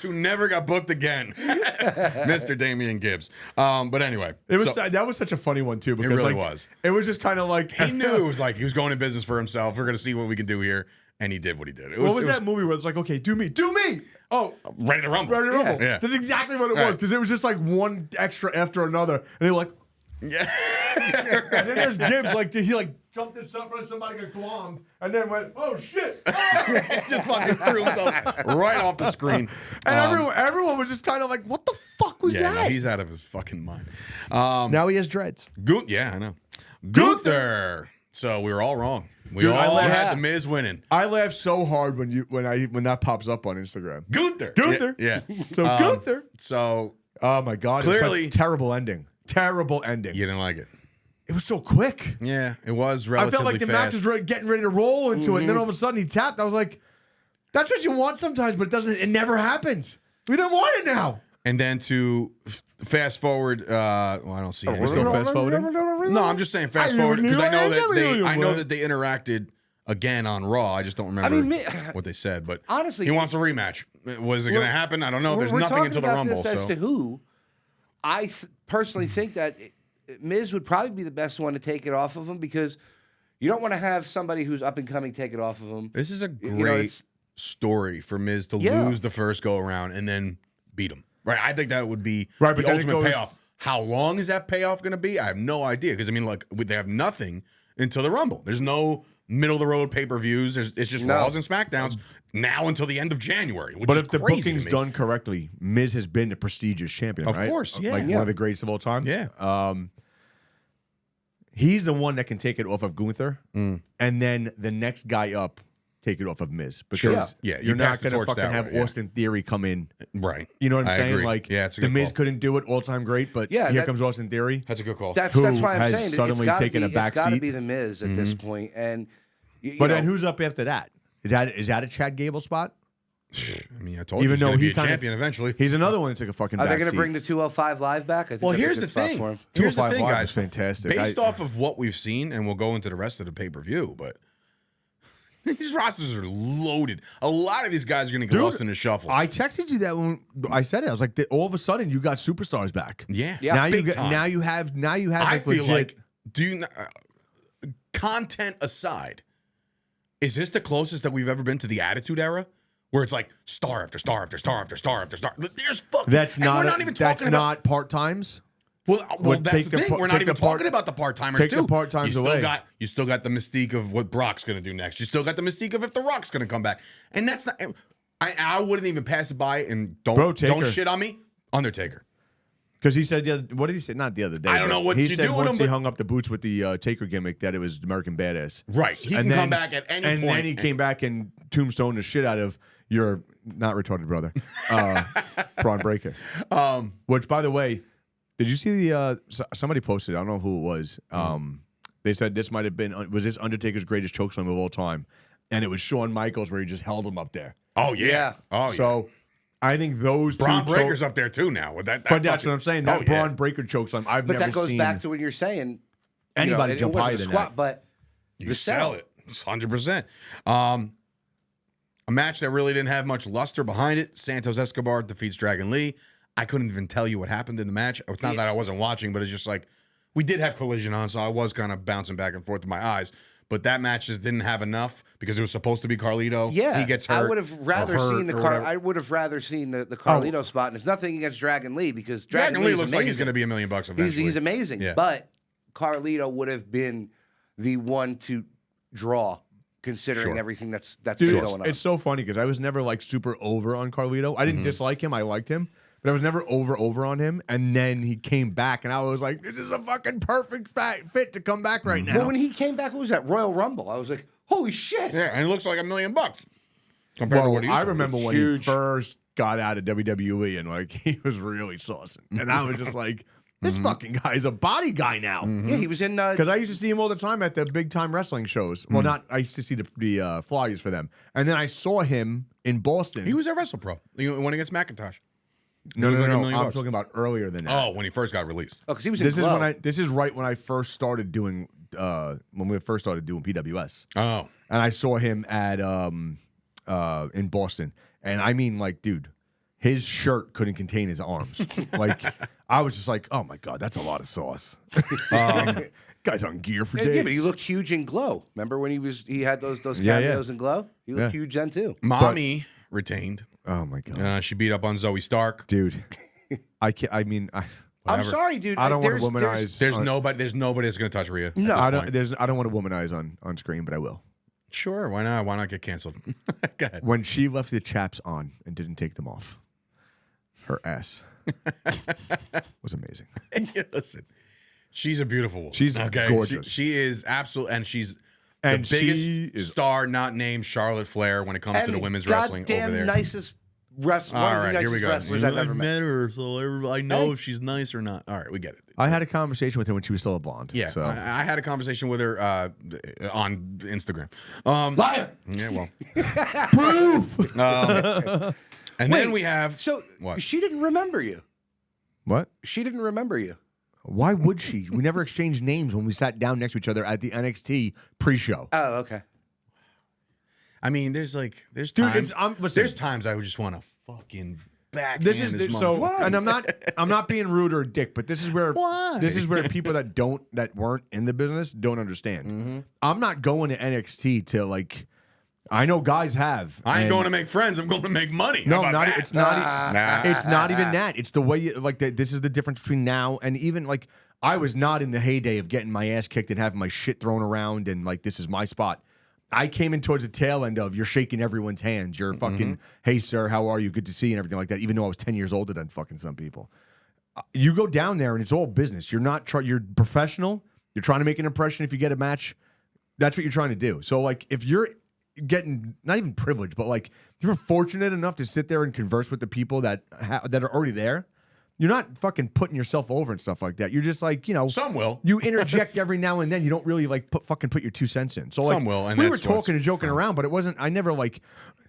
S1: who never got booked again? Mr. Damian Gibbs. But anyway,
S2: It was
S1: so
S2: that was such a funny one too because
S1: really
S2: like,
S1: was.
S2: It was just kind of like
S1: he knew it was like he was going in business for himself. We're gonna see what we can do here. and he did what he did.
S2: What was that movie where it's like, okay, do me. Oh,
S1: Ready to Rumble.
S2: Ready to Rumble.
S1: Yeah.
S2: That's exactly what it was, because it was just like one extra after another, and they were like,
S1: Yeah.
S2: and then there's Gibbs, like he like jumped in front of somebody, got glommed, and then went, oh shit, oh!
S1: Just fucking threw himself right off the screen.
S2: And everyone was just kind of like, what the fuck was
S1: Yeah,
S2: that?
S1: no, he's out of his fucking mind.
S2: Now he has dreads.
S1: Yeah, I know. Gunther. So we were all wrong. We
S2: Dude,
S1: all
S2: I
S1: had
S2: laughed.
S1: The Miz winning.
S2: I laugh so hard when that pops up on Instagram.
S1: Gunther. Yeah.
S2: So Gunther.
S1: So
S2: Oh my god!
S1: Clearly-
S2: it was like terrible ending. Terrible ending.
S1: you didn't like it.
S2: It was so quick.
S1: Yeah, it was
S2: I
S1: relatively
S2: felt like the match
S1: fast.
S2: was getting ready to roll into it, and then all of a sudden he tapped. I was like, "That's what you want sometimes, but it doesn't. It never happens. We don't want it now."
S1: And then to fast forward, well, I don't see it.
S2: We're still fast forwarding.
S1: No, I'm just saying fast forward because I know that they interacted again on Raw. I just don't remember what they said. But
S3: honestly,
S1: he wants a rematch. Was it going to happen? I don't know. There's
S3: we're
S1: nothing
S3: talking
S1: until the
S3: about
S1: Rumble.
S3: This as
S1: So
S3: to who, I personally think that Miz would probably be the best one to take it off of him, because you don't want to have somebody who's up and coming take it off of him.
S1: this is a
S3: You know,
S1: great story for Miz to lose the first go around and then beat him. Right? I think that would be
S2: Right, but
S1: the
S2: then it
S1: ultimate
S2: goes-
S1: payoff. How long is that payoff going to be? I have no idea, because I mean, like, they have nothing until the Rumble. There's no middle of the road pay-per-views. It's just Raws and SmackDowns now until the end of January. Which
S2: But
S1: is
S2: if the
S1: crazy to
S2: booking's
S1: me.
S2: done correctly, Miz has been a prestigious champion,
S1: Of
S2: right?
S1: course, yeah.
S2: Like
S1: Yeah.
S2: one of the greatest of all time.
S1: Yeah.
S2: He's the one that can take it off of Gunther, and then the next guy up take it off of Miz, because
S1: Yeah, you
S2: you're
S1: pass
S2: not
S1: the
S2: going to
S1: torch
S2: fucking
S1: that
S2: have
S1: way, yeah.
S2: Austin Theory come in.
S1: Right.
S2: You know what I'm
S1: I
S2: saying?
S1: agree.
S2: Like,
S1: Yeah, it's a
S2: the
S1: good
S2: Miz
S1: call.
S2: couldn't do it all time great, but
S3: Yeah,
S2: here
S3: that-
S2: comes Austin Theory.
S1: That's a good call.
S3: That's
S2: Who
S3: why I'm
S2: has
S3: saying
S2: suddenly taken a back
S3: It's got to
S2: seat.
S3: be the Miz at this point. And you
S2: But
S3: know,
S2: then who's up after that? Is that a Chad Gable spot?
S1: I mean, I told
S2: Even
S1: you
S2: though
S1: he's going to
S2: he
S1: be a
S2: kinda-
S1: champion eventually.
S2: He's another one that took a fucking
S3: are
S2: back
S3: they going to
S2: seat.
S3: bring the 205 Live back? I think
S1: Well,
S3: that's a
S1: here's
S3: good
S1: the
S3: spot
S1: thing.
S3: for him.
S1: Here's the
S2: 205
S1: thing,
S2: Live
S1: guys.
S2: is fantastic.
S1: Based off of what we've seen, and we'll go into the rest of the pay-per-view, but these rosters are loaded. A lot of these guys are going to get
S2: Dude,
S1: lost in the shuffle.
S2: I texted you that when I said it. I was like, all of a sudden, you got superstars back.
S1: yeah.
S3: Yeah,
S2: now you
S1: big
S2: got,
S1: time.
S2: now you have
S1: I
S2: like
S1: feel
S2: legit.
S1: like, do you not, content aside, is this the closest that we've ever been to the Attitude Era, where it's like star after star after star after star after star? There's fucking.
S2: That's
S1: and
S2: not.
S1: We're not even talking about.
S2: not part times.
S1: Well,
S2: Would
S1: that's
S2: take
S1: the
S2: the
S1: thing.
S2: par-
S1: We're not
S2: take
S1: even
S2: the part-
S1: talking about the part-timers
S2: take
S1: too.
S2: the part-times
S1: you
S2: away.
S1: You still got the mystique of what Brock's going to do next. You still got the mystique of if The Rock's going to come back, and that's not. I wouldn't even pass it by, and don't
S2: Taker.
S1: shit on me. Undertaker.
S2: Because he said, what did he say? Not the other day.
S1: I don't
S2: but
S1: know what
S2: he
S1: you
S2: said
S1: do with
S2: once
S1: him,
S2: he
S1: but-
S2: hung up the boots with the Taker gimmick that it was American Badass.
S1: Right. He
S2: And
S1: can come back at any
S2: and
S1: point.
S2: then he came back and tombstone the shit out of your not retarded brother, Braun Breaker. Which, by the way, did you see the somebody posted? I don't know who it was. They said this might have been was this Undertaker's greatest chokeslam of all time, and it was Shawn Michaels where he just held him up there.
S1: Oh yeah. Oh yeah.
S2: So I think those
S1: Braun
S2: two
S1: Breaker's up there too now. With that
S2: but that's
S1: fucking-
S2: what I'm saying.
S1: Oh,
S2: That
S1: yeah.
S2: Braun Breaker chokeslam, I've
S3: But
S2: never
S3: that goes
S2: seen
S3: back to what you're saying.
S2: anybody
S3: it
S2: jump
S3: wasn't
S2: higher
S3: a
S2: than
S3: squat,
S2: that.
S3: but
S1: You sell it. 100%. A match that really didn't have much luster behind it. Santos Escobar defeats Dragon Lee. I couldn't even tell you what happened in the match. It's not that I wasn't watching, but it's just like we did have collision on, so I was kind of bouncing back and forth with my eyes. But that match just didn't have enough because it was supposed to be Carlito.
S3: Yeah,
S1: he gets hurt.
S3: I would have rather
S1: or hurt
S3: seen the
S1: or
S3: Car.
S1: whatever.
S3: I would have rather seen the Carlito spot, and it's nothing against Dragon Lee because Dragon Lee
S1: looks like he's going to be $1 million eventually.
S3: He's amazing,
S1: Yeah.
S3: but Carlito would have been the one to draw, considering
S1: Sure.
S3: everything that's
S2: Dude,
S3: been going on.
S2: it's so funny because I was never like super over on Carlito. I didn't dislike him. I liked him. But I was never over on him. And then he came back, and I was like, this is a fucking perfect fit to come back right now.
S3: Well, when he came back, what was that Royal Rumble? I was like, holy shit!
S1: Yeah, and it looks like $1 million compared to
S2: Well,
S1: what he used
S2: I
S1: to.
S2: remember when
S3: Huge.
S2: he first got out of WWE, and like he was really saucing. And I was just like, this fucking guy's a body guy now.
S3: Yeah, he was in.
S2: Because I used to see him all the time at the big time wrestling shows. Well, not I used to see the flyers for them, and then I saw him in Boston.
S1: He was at WrestlePro. He went against McIntosh.
S2: no,
S1: was like $1 million
S2: I'm
S1: bucks.
S2: talking about earlier than that.
S1: Oh, when he first got released.
S3: because he was in.
S2: This is
S3: Glow.
S2: when this is right when I first started doing when we first started doing PWS,
S1: Oh.
S2: and I saw him at in Boston, and I mean like, dude, his shirt couldn't contain his arms. Like, I was just like, oh my God, that's a lot of sauce. Guy's on gear for days.
S3: Yeah, but he looked huge in Glow. Remember when he had those cameos in Glow? He looked huge then too.
S1: Mommy retained.
S2: Oh my God.
S1: She beat up on Zoe Stark.
S2: Dude. I can't, I mean,
S3: I'm sorry, dude.
S2: I don't want to womanize.
S1: There's nobody that's gonna touch Rhea.
S3: No.
S2: I don't want to womanize on screen, but I will.
S1: Sure, why not? Why not get canceled? Go ahead.
S2: When she left the chaps on and didn't take them off, her ass was amazing.
S1: Listen, she's a beautiful woman.
S2: She's gorgeous.
S1: She is absolute, and she's the biggest star not named Charlotte Flair when it comes to the women's wrestling over there.
S3: Nicest wrestler.
S1: All right, here we go.
S3: Wrestlers I've ever met.
S1: her, so I know if she's nice or not. All right, we get it.
S2: I had a conversation with her when she was still a blonde.
S1: Yeah,
S2: so.
S1: I had a conversation with her on Instagram.
S3: Liar.
S1: Yeah, well,
S2: Proof.
S1: and then we have
S3: what? She didn't remember you.
S2: What?
S3: She didn't remember you.
S2: Why would she? We never exchanged names when we sat down next to each other at the NXT pre-show.
S3: Oh, okay.
S1: I mean, there's times I would just want to fucking backhand this
S2: so,
S1: motherfucker.
S2: and I'm not being rude or a dick, but this is where people that weren't in the business don't understand.
S1: Mm-hmm.
S2: I'm not going to NXT to like. I know guys have.
S1: I ain't going to make friends. I'm going to make money.
S2: No,
S1: it's not.
S2: It's not even that. It's the way you like. This is the difference between now and even like I was not in the heyday of getting my ass kicked and having my shit thrown around and like this is my spot. I came in towards the tail end of you're shaking everyone's hands. You're fucking, hey sir, how are you? Good to see you and everything like that. Even though I was 10 years older than fucking some people. You go down there and it's all business. You're not you're professional. You're trying to make an impression. If you get a match, that's what you're trying to do. So like if you're getting not even privileged, but like if you're fortunate enough to sit there and converse with the people that are already there, you're not fucking putting yourself over and stuff like that. You're just like,
S1: some will.
S2: You interject every now and then. You don't really like put your 2 cents in. So like,
S1: some will. And
S2: we were talking and joking around, but it wasn't. I never like.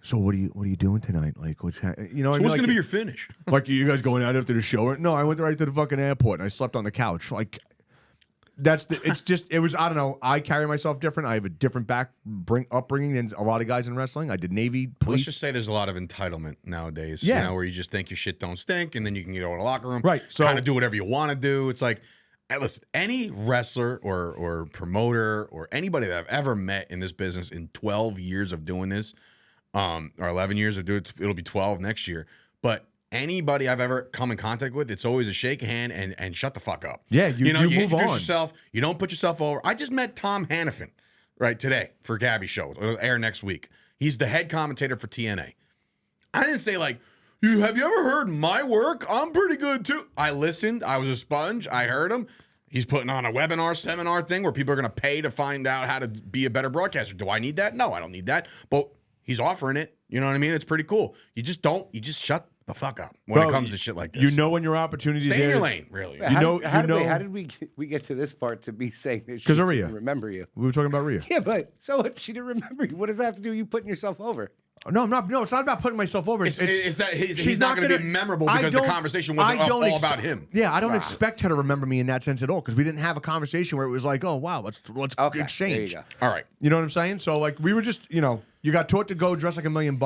S2: So what are you doing tonight? Like what's
S1: so what's gonna be your finish?
S2: Like you guys going out after the show? No, I went right to the fucking airport and I slept on the couch. Like. It was, I don't know. I carry myself different. I have a different upbringing than a lot of guys in wrestling. I did Navy, police.
S1: Let's just say there's a lot of entitlement nowadays.
S2: Yeah.
S1: Where you just think your shit don't stink and then you can get out of the locker room.
S2: Right. So
S1: kind of do whatever you want to do. It's like, hey, listen, any wrestler or promoter or anybody that I've ever met in this business in 12 years of doing this, or 11 years of doing it, it'll be 12 next year. But anybody I've ever come in contact with, it's always a shake hand and shut the fuck up.
S2: Yeah, you move
S1: introduce
S2: on.
S1: yourself. You don't put yourself over. I just met Tom Hannafin today for Gabby's show. It'll air next week. He's the head commentator for TNA. I didn't say like, have you ever heard my work? I'm pretty good too. I listened. I was a sponge. I heard him. He's putting on a webinar, seminar thing where people are going to pay to find out how to be a better broadcaster. Do I need that? No, I don't need that. But he's offering it. You know what I mean? It's pretty cool. You just shut the fuck up when it comes to shit like this.
S2: You know when your opportunities
S1: stay in your lane, really.
S3: How did we get to this part to be saying that she didn't remember you?
S2: We were talking about Rhea.
S3: Yeah, but so what? She didn't remember you. What does that have to do with you putting yourself over?
S2: No, I'm not. No, it's not about putting myself over.
S1: It's that he's not going to be memorable because the conversation wasn't all about him.
S2: Yeah, I don't expect her to remember me in that sense at all because we didn't have a conversation where it was like, oh wow, let's exchange.
S3: There you go.
S1: All right,
S2: you know what I'm saying? So like we were just, you got taught to go dress like $1 million,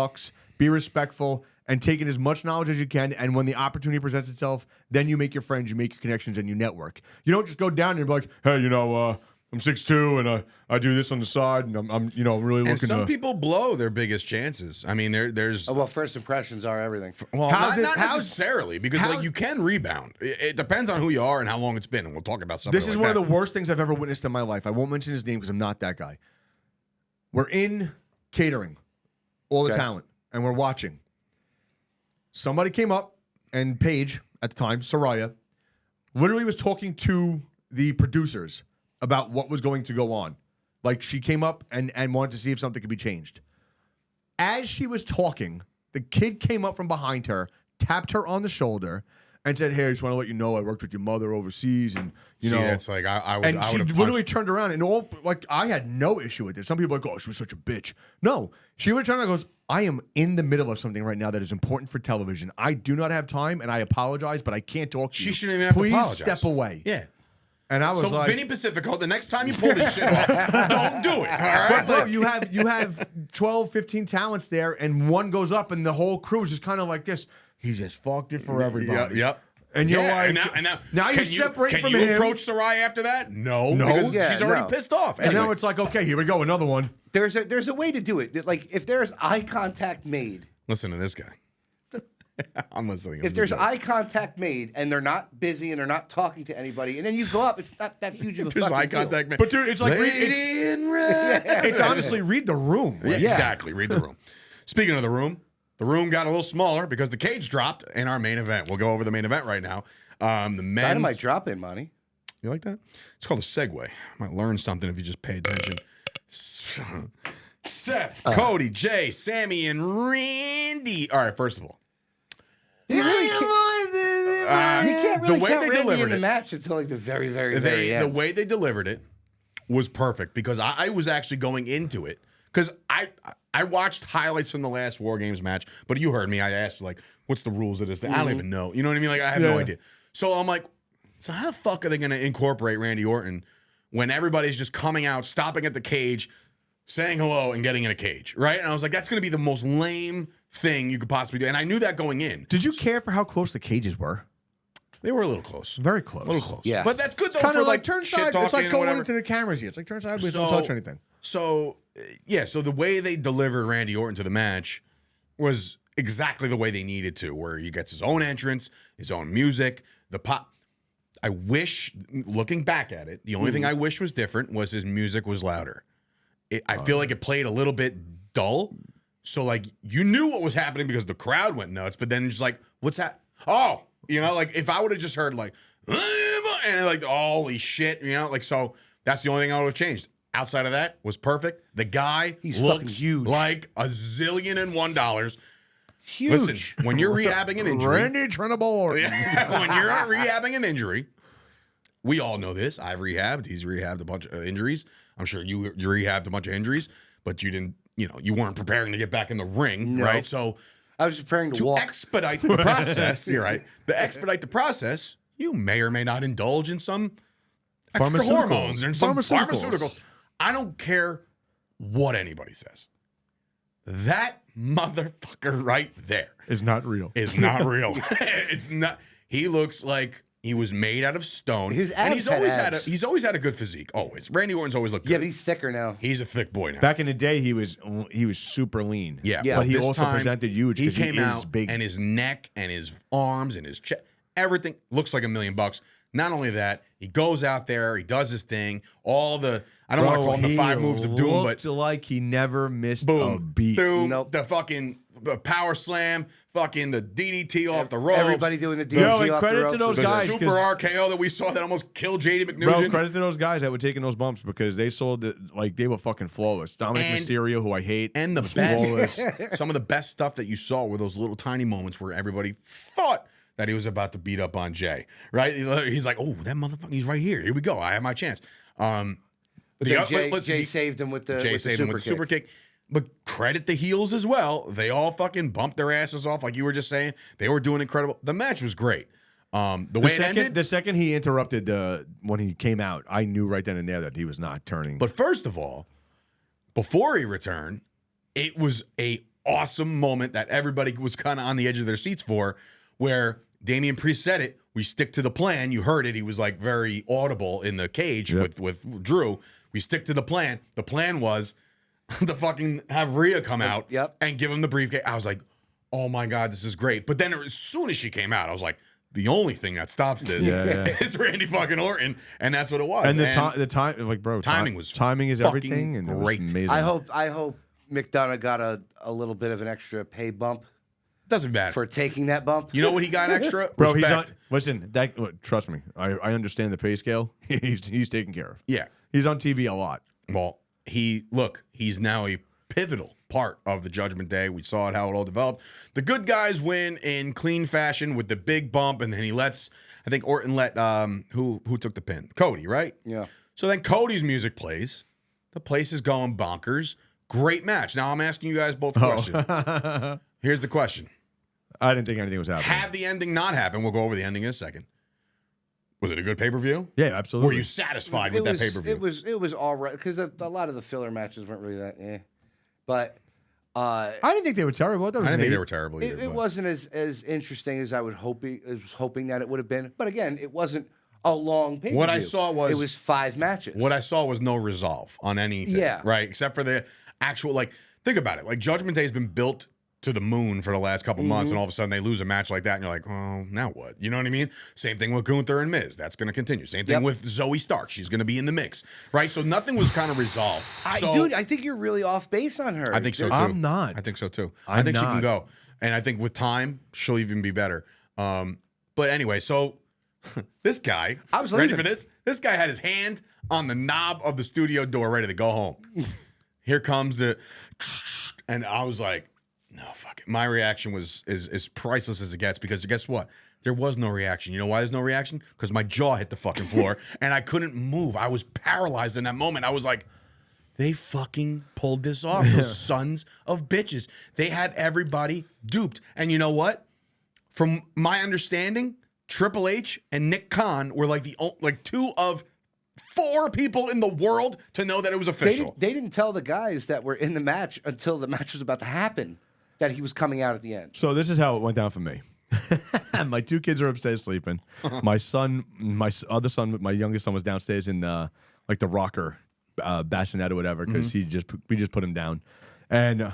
S2: be respectful, and take in as much knowledge as you can. And when the opportunity presents itself, then you make your friends, you make your connections, and you network. You don't just go down there and be like, hey, I'm 6'2", and I do this on the side, and I'm really looking.
S1: And some people blow their biggest chances. I mean, there's.
S3: Well, first impressions are everything.
S1: Well, not necessarily because you can rebound. It depends on who you are and how long it's been, and we'll talk about something.
S2: This is one of the worst things I've ever witnessed in my life. I won't mention his name because I'm not that guy. We're in catering, all the talent, and we're watching. Somebody came up, and Paige at the time, Soraya, literally was talking to the producers about what was going to go on. Like she came up and wanted to see if something could be changed. As she was talking, the kid came up from behind her, tapped her on the shoulder, and said, "Hey, I just want to let you know I worked with your mother overseas, and
S1: it's like I would."
S2: And she literally turned around and I had no issue with it. Some people are like, "Oh, she was such a bitch." No, she would turn around and goes, "I am in the middle of something right now that is important for television. I do not have time, and I apologize, but I can't talk to you.
S1: She shouldn't even have to apologize.
S2: Please step away."
S1: Yeah.
S2: And I was
S1: so
S2: like,
S1: Vinny Pacifico, the next time you pull this shit off, don't do it. All right.
S2: but bro, you have 12, 15 talents there, and one goes up, and the whole crew is just kind of like this. He just fucked it for everybody.
S1: Yep.
S2: And you're
S1: Yeah,
S2: like,
S1: and now
S2: you separate
S1: can
S2: from
S1: you
S2: him.
S1: approach Sarai after that? No,
S2: No.
S1: because
S3: Yeah,
S1: she's already
S3: no.
S1: pissed off.
S2: And
S1: Anyway.
S2: now it's like, okay, here we go, another one.
S3: There's a way to do it. Like if there's eye contact made.
S1: Listen to this guy. I'm listening.
S3: If there's eye contact made and they're not busy and they're not talking to anybody, and then you go up, it's not that huge of a
S1: there's
S3: fucking
S1: eye
S3: deal.
S1: contact, man.
S2: But dude, it's like
S1: Lady in red.
S2: it's honestly read the room.
S1: Yeah,
S3: Yeah.
S1: exactly. Read the room. Speaking of the room got a little smaller because the cage dropped in our main event. We'll go over the main event right now. The men's.
S3: Dynamite drop in, Monty.
S1: You like that? It's called a segue. Might learn something if you just pay attention. Seth, Cody, Jay, Sammy, and Randy. All right, first of all.
S3: You can't really
S1: the way
S3: count
S1: they
S3: Randy
S1: delivered
S3: in the
S1: it,
S3: match until like the very, very, very
S1: the
S3: end.
S1: way they delivered it was perfect because I was actually going into it because I watched highlights from the last War Games match, but you heard me. I asked like, what's the rules of this thing? I don't even know. You know what I mean? Like I have no idea. So I'm like, so how the fuck are they going to incorporate Randy Orton when everybody's just coming out, stopping at the cage, saying hello, and getting in a cage, right? And I was like, that's going to be the most lame thing you could possibly do. And I knew that going in.
S2: Did you care for how close the cages were?
S1: They were a little close.
S2: Very close.
S1: A little close.
S3: Yeah.
S1: But that's good though
S2: Kind
S1: for
S2: of like
S1: like
S2: turn
S1: shit
S2: side.
S1: talking
S2: It's like
S1: and
S2: going
S1: whatever.
S2: into the cameras here. It's like turn sideways,
S1: So-
S2: don't touch anything.
S1: So, yeah, so the way they delivered Randy Orton to the match was exactly the way they needed to, where he gets his own entrance, his own music, the pop. I wish, looking back at it, the only thing I wish was different was his music was louder. I feel like it played a little bit dull. So, like, you knew what was happening because the crowd went nuts, but then just like, what's that? Oh, you know, like, if I would have just heard, like, and like, holy shit, you know, like, so that's the only thing I would have changed. Outside of that was perfect. The guy
S3: He's fucking
S1: looks
S3: huge.
S1: like $1,000,001.
S3: Huge.
S1: Listen, when you're rehabbing an injury,
S2: Randy Trinable Orton.
S1: when you're rehabbing an injury, we all know this. I've rehabbed. He's rehabbed a bunch of injuries. I'm sure you rehabbed a bunch of injuries, but you didn't, you weren't preparing to get back in the ring,
S3: No.
S1: right? So
S3: I was just preparing to
S1: to
S3: walk.
S1: expedite the process, you're right. To expedite the process, you may or may not indulge in some extra
S2: Pharmaceuticals.
S1: hormones and some
S2: Pharmaceuticals.
S1: pharmaceuticals. I don't care what anybody says. That motherfucker right there
S2: Is not real.
S1: is not real. It's not. He looks like he was made out of stone.
S3: His
S1: and
S3: abs
S1: he's always
S3: had
S1: had
S3: abs.
S1: he's always had a good physique. Always. Randy Orton's always looked good.
S3: Yeah, but he's thicker now.
S1: He's a thick boy now.
S2: Back in the day, he was super lean.
S1: Yeah,
S3: Yeah.
S2: But he
S1: this
S2: also
S1: time,
S2: presented huge.
S1: He
S2: 'cause
S1: came
S2: is
S1: out
S2: big.
S1: and his neck and his arms and his chest, everything looks like $1,000,000. Not only that, he goes out there, he does his thing. All the I don't want to call them the 5 moves of doom, but
S2: looked like he never missed a
S1: boom,
S2: beat.
S1: boom,
S3: Nope.
S1: the fucking the power slam, fucking the DDT off the ropes.
S3: Everybody doing the DDT
S2: Yo, and
S3: off the
S2: credit to
S3: ropes.
S2: those
S1: the
S2: guys,
S1: super
S2: 'cause-
S1: RKO that we saw that almost killed JD
S2: Bro,
S1: McNugent.
S2: credit to those guys that were taking those bumps because they sold it like they were fucking flawless. Dominic
S1: And-
S2: Mysterio, who I hate,
S1: And the
S2: was
S1: best,
S2: flawless.
S1: some of the best stuff that you saw were those little tiny moments where everybody thought that he was about to beat up on Jay, right? He's like, oh, that motherfucker, he's right here. Here we go. I have my chance.
S3: But then Jay saved him with the
S1: Jay
S3: with
S1: saved
S3: the
S1: him with the super kick. But credit the heels as well. They all fucking bumped their asses off, like you were just saying. They were doing incredible. The match was great. The way it ended.
S2: The second he interrupted when he came out, I knew right then and there that he was not turning.
S1: But first of all, before he returned, it was a awesome moment that everybody was kind of on the edge of their seats for, where Damian Priest said it. We stick to the plan. You heard it. He was like very audible in the cage with Drew. We stick to the plan. The plan was to fucking have Rhea come out and give him the briefcase. I was like, oh my God, this is great. But then as soon as she came out, I was like, the only thing that stops this is Randy fucking Orton, and that's what it was.
S2: And the time, like, bro,
S1: timing was
S2: timing is
S1: fucking
S2: everything, and
S1: great.
S2: it was amazing.
S3: I hope McDonough got a little bit of an extra pay bump
S1: Doesn't matter.
S3: for taking that bump.
S1: You know what he got extra?
S2: Bro,
S1: Respect.
S2: he's on. Listen, look, trust me. I understand the pay scale. He's taken care of.
S1: Yeah.
S2: He's on TV a lot.
S1: Well, he's now a pivotal part of the Judgment Day. We saw it, how it all developed. The good guys win in clean fashion with the big bump, and then I think Orton let who took the pin? Cody, right?
S3: Yeah.
S1: So then Cody's music plays. The place is going bonkers. Great match. Now I'm asking you guys both a question. Here's the question.
S2: I didn't think anything was happening.
S1: Had the ending not happened, we'll go over the ending in a second. Was it a good pay-per-view?
S2: Yeah, absolutely.
S1: Were you satisfied with that pay-per-view?
S3: It was all right because a lot of the filler matches weren't really that. But
S2: I didn't think they were terrible.
S1: I didn't think they were terrible either.
S3: it wasn't as interesting as I was hoping that it would have been. But again, it wasn't a long pay-per-view.
S1: What I saw was
S3: 5 matches.
S1: What I saw was no resolve on anything.
S3: Yeah.
S1: Right? Except for the actual, like, think about it. Like, Judgment Day has been built to the moon for the last couple months, and all of a sudden they lose a match like that, and you're like, well, now what? You know what I mean? Same thing with Gunther and Miz. That's going to continue. Same thing with Zoe Stark. She's going to be in the mix, right? So nothing was kind of resolved.
S3: Dude, I think you're really off base on her.
S1: I think so too.
S2: I'm not.
S1: I think so too.
S2: I'm
S1: I think she can
S2: not.
S1: go, and I think with time she'll even be better. But anyway, so this guy,
S3: I was
S1: ready
S3: leaving.
S1: for this. This guy had his hand on the knob of the studio door, ready to go home. Here comes the, and I was like, no, fuck it. My reaction was as priceless as it gets, because guess what? There was no reaction. You know why there's no reaction? Because my jaw hit the fucking floor and I couldn't move. I was paralyzed in that moment. I was like, they fucking pulled this off. Those sons of bitches. They had everybody duped. And you know what? From my understanding, Triple H and Nick Khan were like two of 4 people in the world to know that it was official.
S3: They didn't tell the guys that were in the match until the match was about to happen that he was coming out at the end.
S2: So this is how it went down for me. My 2 kids are upstairs sleeping. My son, my other son, my youngest son was downstairs in like the rocker bassinet or whatever, because we just put him down, and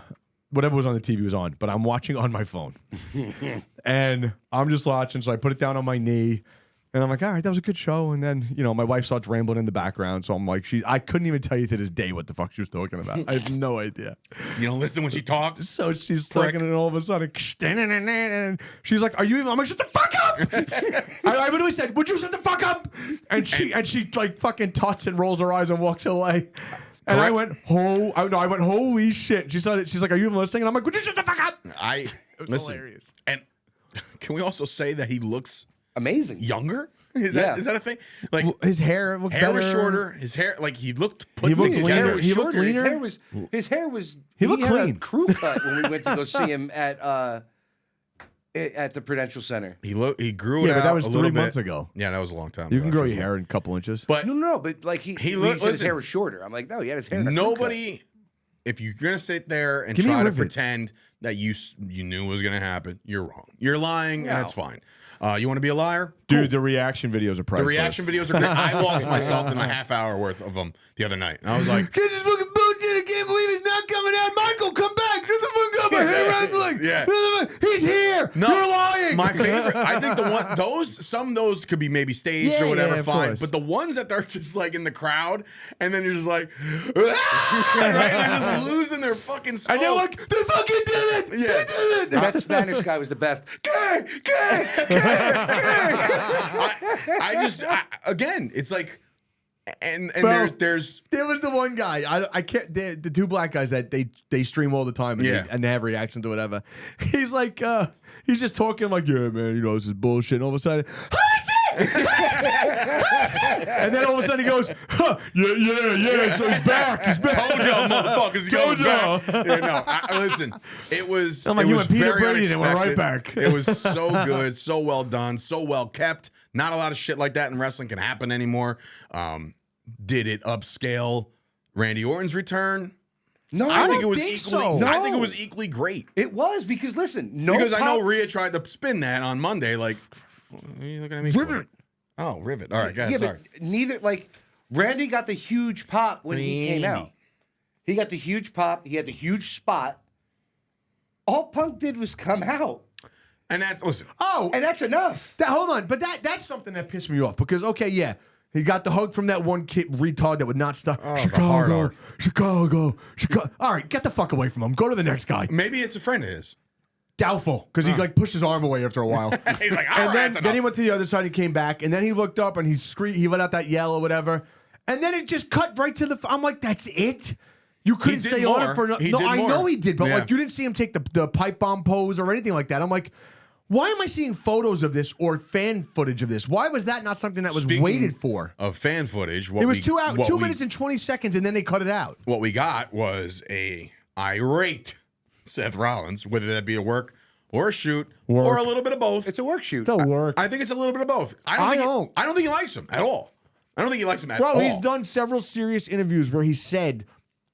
S2: whatever was on the TV was on. But I'm watching on my phone, and I'm just watching. So I put it down on my knee. And I'm like, all right, that was a good show. And then, my wife starts rambling in the background. So I'm like, I couldn't even tell you to this day what the fuck she was talking about. I have no idea.
S1: You don't listen when she talks?
S2: So she's talking, and all of a sudden, and she's like, are you even? I'm like, shut the fuck up! I literally said, would you shut the fuck up? And she like fucking tuts and rolls her eyes and walks away. And I went, holy shit. She's like, are you even listening? And I'm like, would you shut the fuck up?
S1: It was
S2: hilarious.
S1: And can we also say that he looks
S3: Amazing.
S1: younger? Is that a thing? Like,
S2: His hair looked
S1: hair
S2: better.
S1: was shorter. His hair, like, he looked put
S2: He looked
S1: together.
S2: leaner. He looked
S3: His
S2: leaner.
S3: hair was.
S2: He looked
S3: had
S2: clean.
S3: a crew cut when we went to go see him at the Prudential Center.
S1: He grew it
S2: Yeah,
S1: out
S2: but that was
S1: a
S2: 3
S1: little
S2: months
S1: bit.
S2: ago.
S1: Yeah, that was a long time
S2: You
S1: ago.
S2: can
S1: That
S2: grow
S1: feels
S2: your hair in a couple inches.
S1: But
S3: No, but like he said his
S1: listen.
S3: hair was shorter. I'm like, no, he had his hair. In a crew
S1: nobody, if you're gonna sit there and
S2: Give me a
S1: try to
S2: rivet.
S1: pretend that you knew was gonna happen, you're wrong. You're lying, and
S3: No.
S1: that's fine. You want to be a liar?
S2: Dude, the reaction videos are priceless.
S1: The reaction videos are great. I lost myself in a half hour worth of them the other night. And I was like,
S2: This is fucking bullshit. I can't believe he's not coming out. Michael, come back. Shut the fuck up. I hate wrestling.
S1: Yeah.
S2: He's here.
S1: no,
S2: You're lying.
S1: My favorite, I think some of those could be maybe staged
S2: Yeah,
S1: or whatever,
S2: yeah, of
S1: fine.
S2: course.
S1: But the ones that they're just like in the crowd, and then you're just like, ah! Right? They're just losing their fucking skulls.
S2: And you're like, they fucking did it.
S1: Yeah.
S2: They did it.
S3: That Spanish guy was the best.
S1: Again, it's like, and
S2: Bro,
S1: there's
S2: There was the one guy. I can't. The 2 black guys that they stream all the time. And
S1: Yeah.
S2: and they have reactions to whatever. He's like, he's just talking like, yeah, man, this is bullshit. And all of a sudden, and then all of a sudden he goes, huh, yeah. So he's back. He's back.
S1: told y'all motherfuckers he's going
S2: Told y'all.
S1: back. Yeah, no, listen, it was.
S2: I'm like,
S1: it
S2: you
S1: was
S2: went Peter
S1: very
S2: Brady and it went right
S1: unexpected.
S2: back.
S1: It was so good, so well done, so well kept. Not a lot of shit like that in wrestling can happen anymore. Did it upscale Randy Orton's return?
S3: No,
S1: I think
S2: don't
S1: it was
S2: think
S1: equally.
S2: so.
S1: I think it
S3: No.
S1: was equally great.
S3: It was because listen,
S1: Because I know Rhea tried to spin that on Monday. Like, what are you looking at me for?
S2: Rivet.
S1: Oh, rivet. All right, guys. Sorry.
S3: but neither Randy got the huge pop when he came
S1: Randy.
S3: out. He got the huge pop. He had the huge spot. All Punk did was come out,
S1: And that's listen.
S2: Oh,
S3: and that's enough.
S2: hold on. But that's something that pissed me off because, okay, yeah. He got the hug from that one kid retard that would not stop.
S1: Oh, the hard R.
S2: Chicago. All right, get the fuck away from him. Go to the next guy.
S1: Maybe it's a friend of his.
S2: Doubtful, because he like pushed his arm away after a while.
S1: He's like, all
S2: And
S1: right,
S2: then he went to the other side. He came back, and then he looked up and he let out that yell or whatever, and then it just cut right to the. I'm like, that's it. You couldn't
S1: did
S2: stay on
S1: more.
S2: it for no.
S1: He
S2: No,
S1: did
S2: I
S1: more.
S2: know he did, but
S1: Yeah.
S2: like you didn't see him take the pipe bomb pose or anything like that. I'm like, why am I seeing photos of this or fan footage of this? Why was that not something that was
S1: Speaking
S2: waited for?
S1: Of fan footage.
S2: It was 2 minutes and 20 seconds, and then they cut it out.
S1: What we got was a irate Seth Rollins, whether that be at work or a shoot
S2: Work.
S1: or a little bit of both.
S3: It's a work shoot.
S2: They'll work.
S1: I think it's a little bit of both. I don't think he likes him at all. I don't think he likes him at all.
S2: Bro, he's done several serious interviews where he said,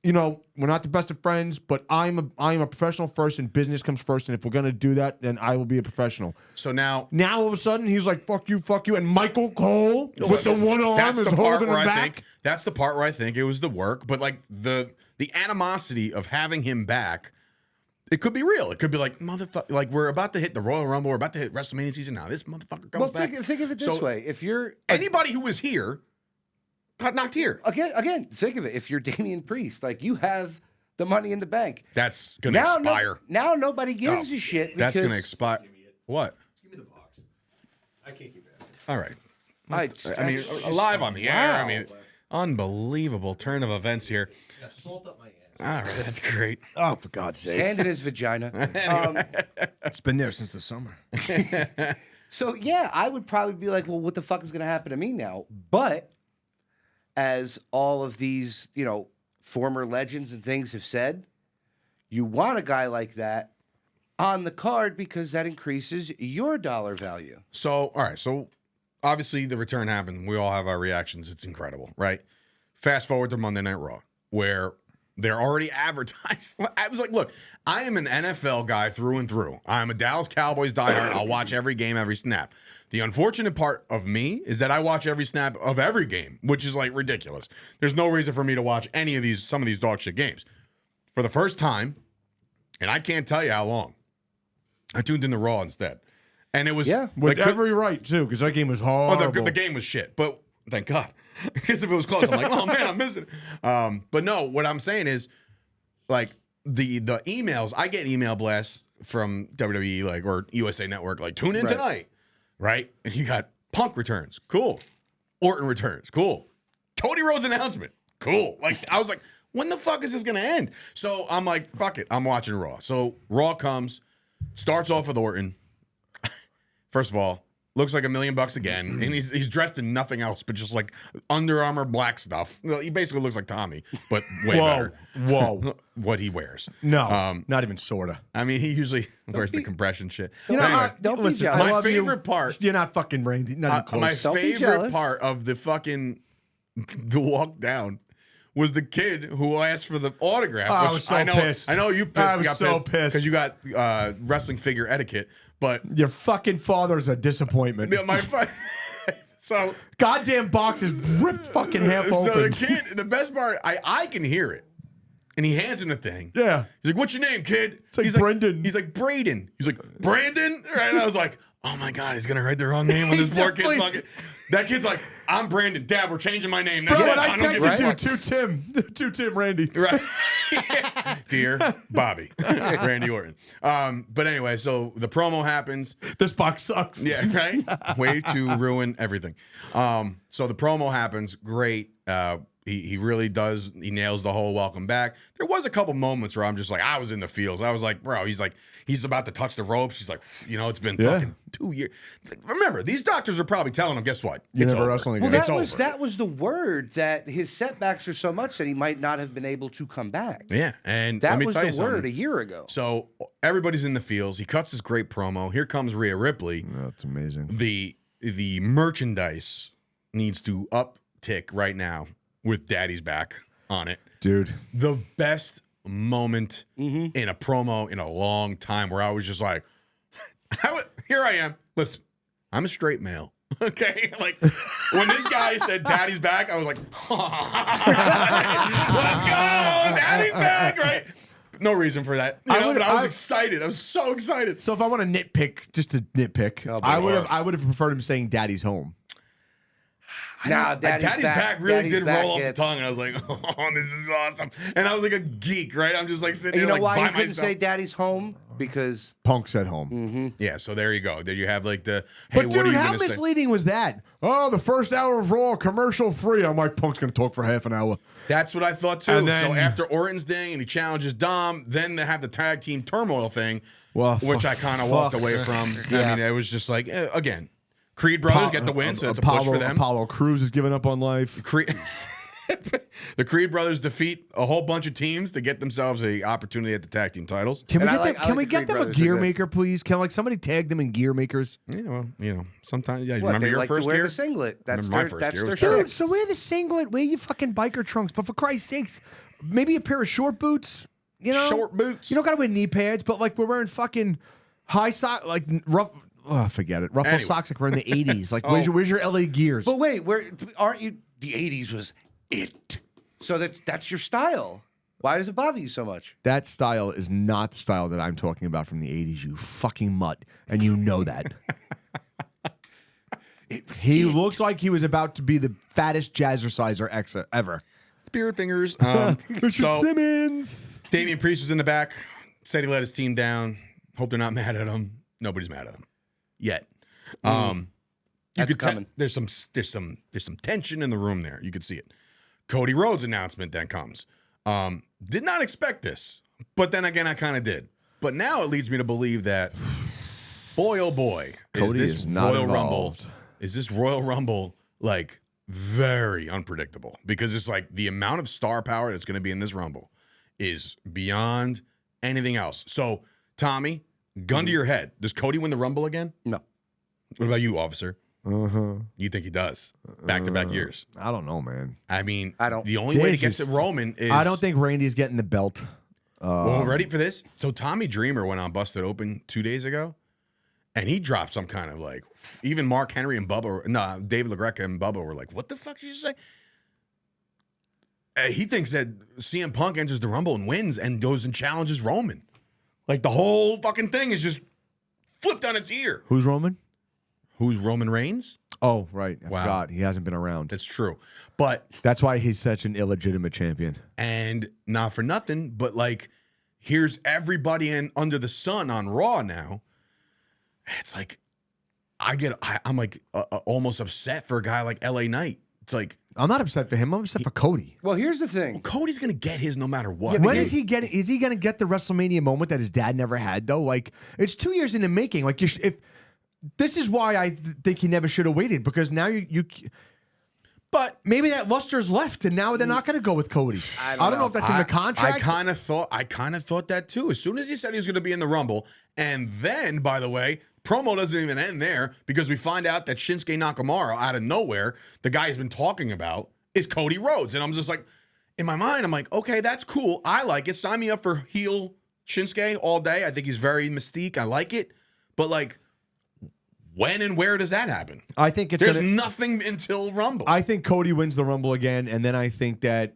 S2: you know, we're not the best of friends, but I'm a professional first and business comes first. And if we're going to do that, then I will be a professional.
S1: So now
S2: all of a sudden, he's like, fuck you. And Michael Cole with the one arm is holding him back.
S1: That's the part where I think it was the work. But like the animosity of having him back, it could be real. It could be like, motherfucker, like we're about to hit the Royal Rumble. We're about to hit WrestleMania season now. This motherfucker comes back.
S3: Think of it this way. If you're
S1: anybody who was here got knocked here.
S3: Again, think of it. If you're Damian Priest, like you have the money in the bank.
S1: That's going to expire.
S3: Now nobody gives a shit.
S1: That's going to expire. What?
S4: Give me the box. I can't keep it.
S1: All right.
S3: I
S1: mean, live on the air. I mean, unbelievable turn of events here.
S4: Yeah, salt up my ass.
S1: All right, that's great.
S2: Oh, for God's sake.
S3: sand in his vagina.
S2: It's been there since the summer.
S3: So yeah, I would probably be like, well, what the fuck is going to happen to me now? But as all of these, former legends and things have said, you want a guy like that on the card because that increases your dollar value.
S1: So, all right. So, obviously, the return happened. We all have our reactions. It's incredible, right? Fast forward to Monday Night Raw, where they're already advertised. I was like, look, I am an NFL guy through and through. I'm a Dallas Cowboys diehard. I'll watch every game, every snap. The unfortunate part of me is that I watch every snap of every game, which is like ridiculous. There's no reason for me to watch some of these dog shit games. For the first time, and I can't tell you how long, I tuned into Raw instead. And it was
S2: with every right too, because that game was horrible.
S1: the game was shit, but thank God. Because if it was close, I'm like, oh man, I'm missing it. But no, what I'm saying is, like the emails, I get email blasts from WWE or USA Network, like tune in tonight, right? And you got Punk returns, cool. Orton returns, cool. Cody Rhodes announcement, cool. Like I was like, when the fuck is this gonna end? So I'm like, fuck it, I'm watching Raw. So Raw comes, starts off with Orton. First of all, looks like $1 million again, and he's dressed in nothing else but just like Under Armour black stuff. He basically looks like Tommy, but way better.
S2: Whoa.
S1: What he wears.
S2: No, not even sorta.
S1: I mean, he usually wears the compression shit.
S2: You know,
S1: Anyway,
S3: don't be
S2: listen,
S3: jealous.
S2: I
S1: my
S2: love
S1: favorite
S2: you.
S1: part,
S2: You're not fucking Randy. Not even close.
S1: my
S3: Don't be
S1: favorite
S3: jealous.
S1: part of the fucking the walk down was the kid who asked for the autograph.
S2: I
S1: which
S2: was so pissed.
S1: I know you pissed.
S2: I was so pissed.
S1: because you got wrestling figure etiquette, but
S2: Your fucking father's a disappointment.
S1: so.
S2: Goddamn box is ripped fucking half
S1: So
S2: open.
S1: the kid, the best part, I can hear it. And he hands him the thing.
S2: Yeah.
S1: He's like, what's your name, kid?
S2: It's like
S1: he's
S2: Brendan.
S1: He's like, Braden. He's like, Brandon? Right? And I was like, oh my God, he's going to write the wrong name on this poor kid's fucking. That kid's like, I'm Brandon. Dad, we're changing my name.
S2: Bro,
S1: That's
S2: when
S1: it.
S2: I
S1: don't give a
S2: texted you
S1: fuck.
S2: to Tim Randy.
S1: Right. Dear Bobby. Randy Orton. But anyway, so the promo happens.
S2: This box sucks.
S1: Yeah, right? Way to ruin everything. So the promo happens. Great. He really does. He nails the whole welcome back. There was a couple moments where I'm just like, I was in the feels. I was like, bro, he's about to touch the ropes. He's like, it's been fucking 2 years. Remember, these doctors are probably telling him, guess what?
S2: You're
S1: It's
S2: never
S1: over.
S2: wrestling
S3: Well,
S2: again.
S3: that was the word, that his setbacks are so much that he might not have been able to come back.
S1: Yeah, and
S3: That
S1: let me
S3: was
S1: tell
S3: the
S1: you something.
S3: word a year ago.
S1: So everybody's in the feels. He cuts his great promo. Here comes Rhea Ripley.
S2: That's amazing.
S1: The merchandise needs to uptick right now with Daddy's back on it.
S2: Dude.
S1: The best moment in a promo in a long time where I was just like, here I am. Listen, I'm a straight male. Okay, like when this guy said Daddy's back, I was like, let's go, Daddy's back, right? No reason for that, but I was excited. I was so excited.
S2: So if I want to nitpick, just to nitpick, I would have preferred him saying "Daddy's home."
S3: Nah,
S1: Daddy's back really
S3: Daddy's
S1: did
S3: back
S1: roll off the
S3: hits.
S1: tongue, and I was like, oh, this is awesome. And I was like a geek, right? I'm just like sitting
S3: And you
S1: there
S3: know
S1: like
S3: why
S1: by
S3: he couldn't
S1: myself.
S3: say Daddy's home? Because
S2: Punk's at home.
S1: Yeah, so there you go. Did you have like the, hey,
S2: But
S1: what are
S2: dude,
S1: you
S2: how
S1: going to say?
S2: misleading was that? Oh, the first hour of Raw, commercial free. I'm like, Punk's gonna talk for half an hour.
S1: That's what I thought too.
S2: And then-
S1: So after Orton's thing and he challenges Dom, then they have the tag team turmoil thing,
S2: Well,
S1: which I kind of walked away from. I mean, it was just like, again, Creed brothers get the win, so it's a push for them.
S2: Apollo Crews is giving up on life.
S1: The Creed brothers defeat a whole bunch of teams to get themselves a opportunity at the tag team titles.
S2: Can we
S3: And
S2: get them,
S3: I
S2: can
S3: like
S2: we
S3: the
S2: get
S3: Creed
S2: them a
S3: brothers, they're
S2: gear
S3: good.
S2: maker, please? Can like somebody tag them in gear makers?
S1: Yeah, well, sometimes, yeah.
S3: What,
S1: Remember
S3: they
S1: your
S3: like
S1: first
S3: to wear
S1: gear?
S3: the singlet. That's
S1: Remember my
S3: their,
S1: first
S3: that's
S1: gear. It
S3: their
S1: was
S3: shit.
S1: terrible.
S2: Dude, so wear the singlet, wear your fucking biker trunks, but for Christ's sakes, maybe a pair of short boots. You know,
S1: Short boots.
S2: You don't gotta wear knee pads, but like we're wearing fucking high sock, like rough. Oh, forget it. Ruffle
S1: Anyway.
S2: socks like we're in the '80s. Like,
S1: So-
S2: where's your LA gears?
S3: But wait, aren't you? The '80s was it. So that's your style. Why does it bother you so much?
S2: That style is not the style that I'm talking about from the '80s. You fucking mutt, and you know that. He looked like he was about to be the fattest jazzerciser ever.
S1: Spirit fingers.
S2: Richard
S1: So
S2: Simmons.
S1: Damian Priest was in the back. Said he let his team down. Hope they're not mad at him. Nobody's mad at him yet. You
S3: That's
S1: could
S3: coming.
S1: there's some tension in the room there. You could see it. Cody Rhodes announcement then comes. Did not expect this, but then again, I kind of did. But now it leads me to believe that, boy, oh boy,
S2: Cody
S1: is this
S2: is not
S1: Royal
S2: involved.
S1: Rumble? Is this Royal Rumble like very unpredictable? Because it's like the amount of star power that's going to be in this Rumble is beyond anything else. So, Tommy, gun to your head, does Cody win the Rumble again?
S3: No.
S1: What about you, officer?
S2: Uh-huh.
S1: You think he does? Back-to-back years.
S2: I don't know, man.
S1: I mean,
S3: I don't-
S1: the only way to
S2: There's
S1: get
S2: just-
S1: to Roman is...
S2: I don't think Randy's getting the belt.
S1: Well, ready for this? So Tommy Dreamer went on Busted Open 2 days ago, and he dropped some kind of like, even Mark Henry and David LaGreca and Bubba were like, what the fuck did you say? He thinks that CM Punk enters the Rumble and wins and goes and challenges Roman. Like the whole fucking thing is just flipped on its ear.
S2: Who's Roman?
S1: Who's Roman Reigns?
S2: Oh, right. I
S1: Wow.
S2: forgot. He hasn't been around.
S1: That's true. But
S2: That's why he's such an illegitimate champion.
S1: And not for nothing, but like, here's everybody under the sun on Raw now. And it's like, I'm like almost upset for a guy like LA Knight. It's like,
S2: I'm not upset for him. I'm upset for Cody.
S3: Well, here's the thing.
S1: Cody's going to get his no matter what.
S2: When is he getting? Is he going to get the WrestleMania moment that his dad never had? Though, like it's 2 years in the making. Like if this is why I think he never should have waited, because now you. But maybe that luster's left, and now they're not going to go with Cody. I don't know if that's in the contract.
S1: I kind of thought that too. As soon as he said he was going to be in the Rumble, and then, by the way, promo doesn't even end there because we find out that Shinsuke Nakamura, out of nowhere, the guy he's been talking about, is Cody Rhodes. And I'm just like, in my mind, I'm like, okay, that's cool. I like it. Sign me up for heel Shinsuke all day. I think he's very mystique. I like it. But like, when and where does that happen?
S2: I think it's
S1: There's
S2: gonna,
S1: nothing until Rumble.
S2: I think Cody wins the Rumble again, and then I think that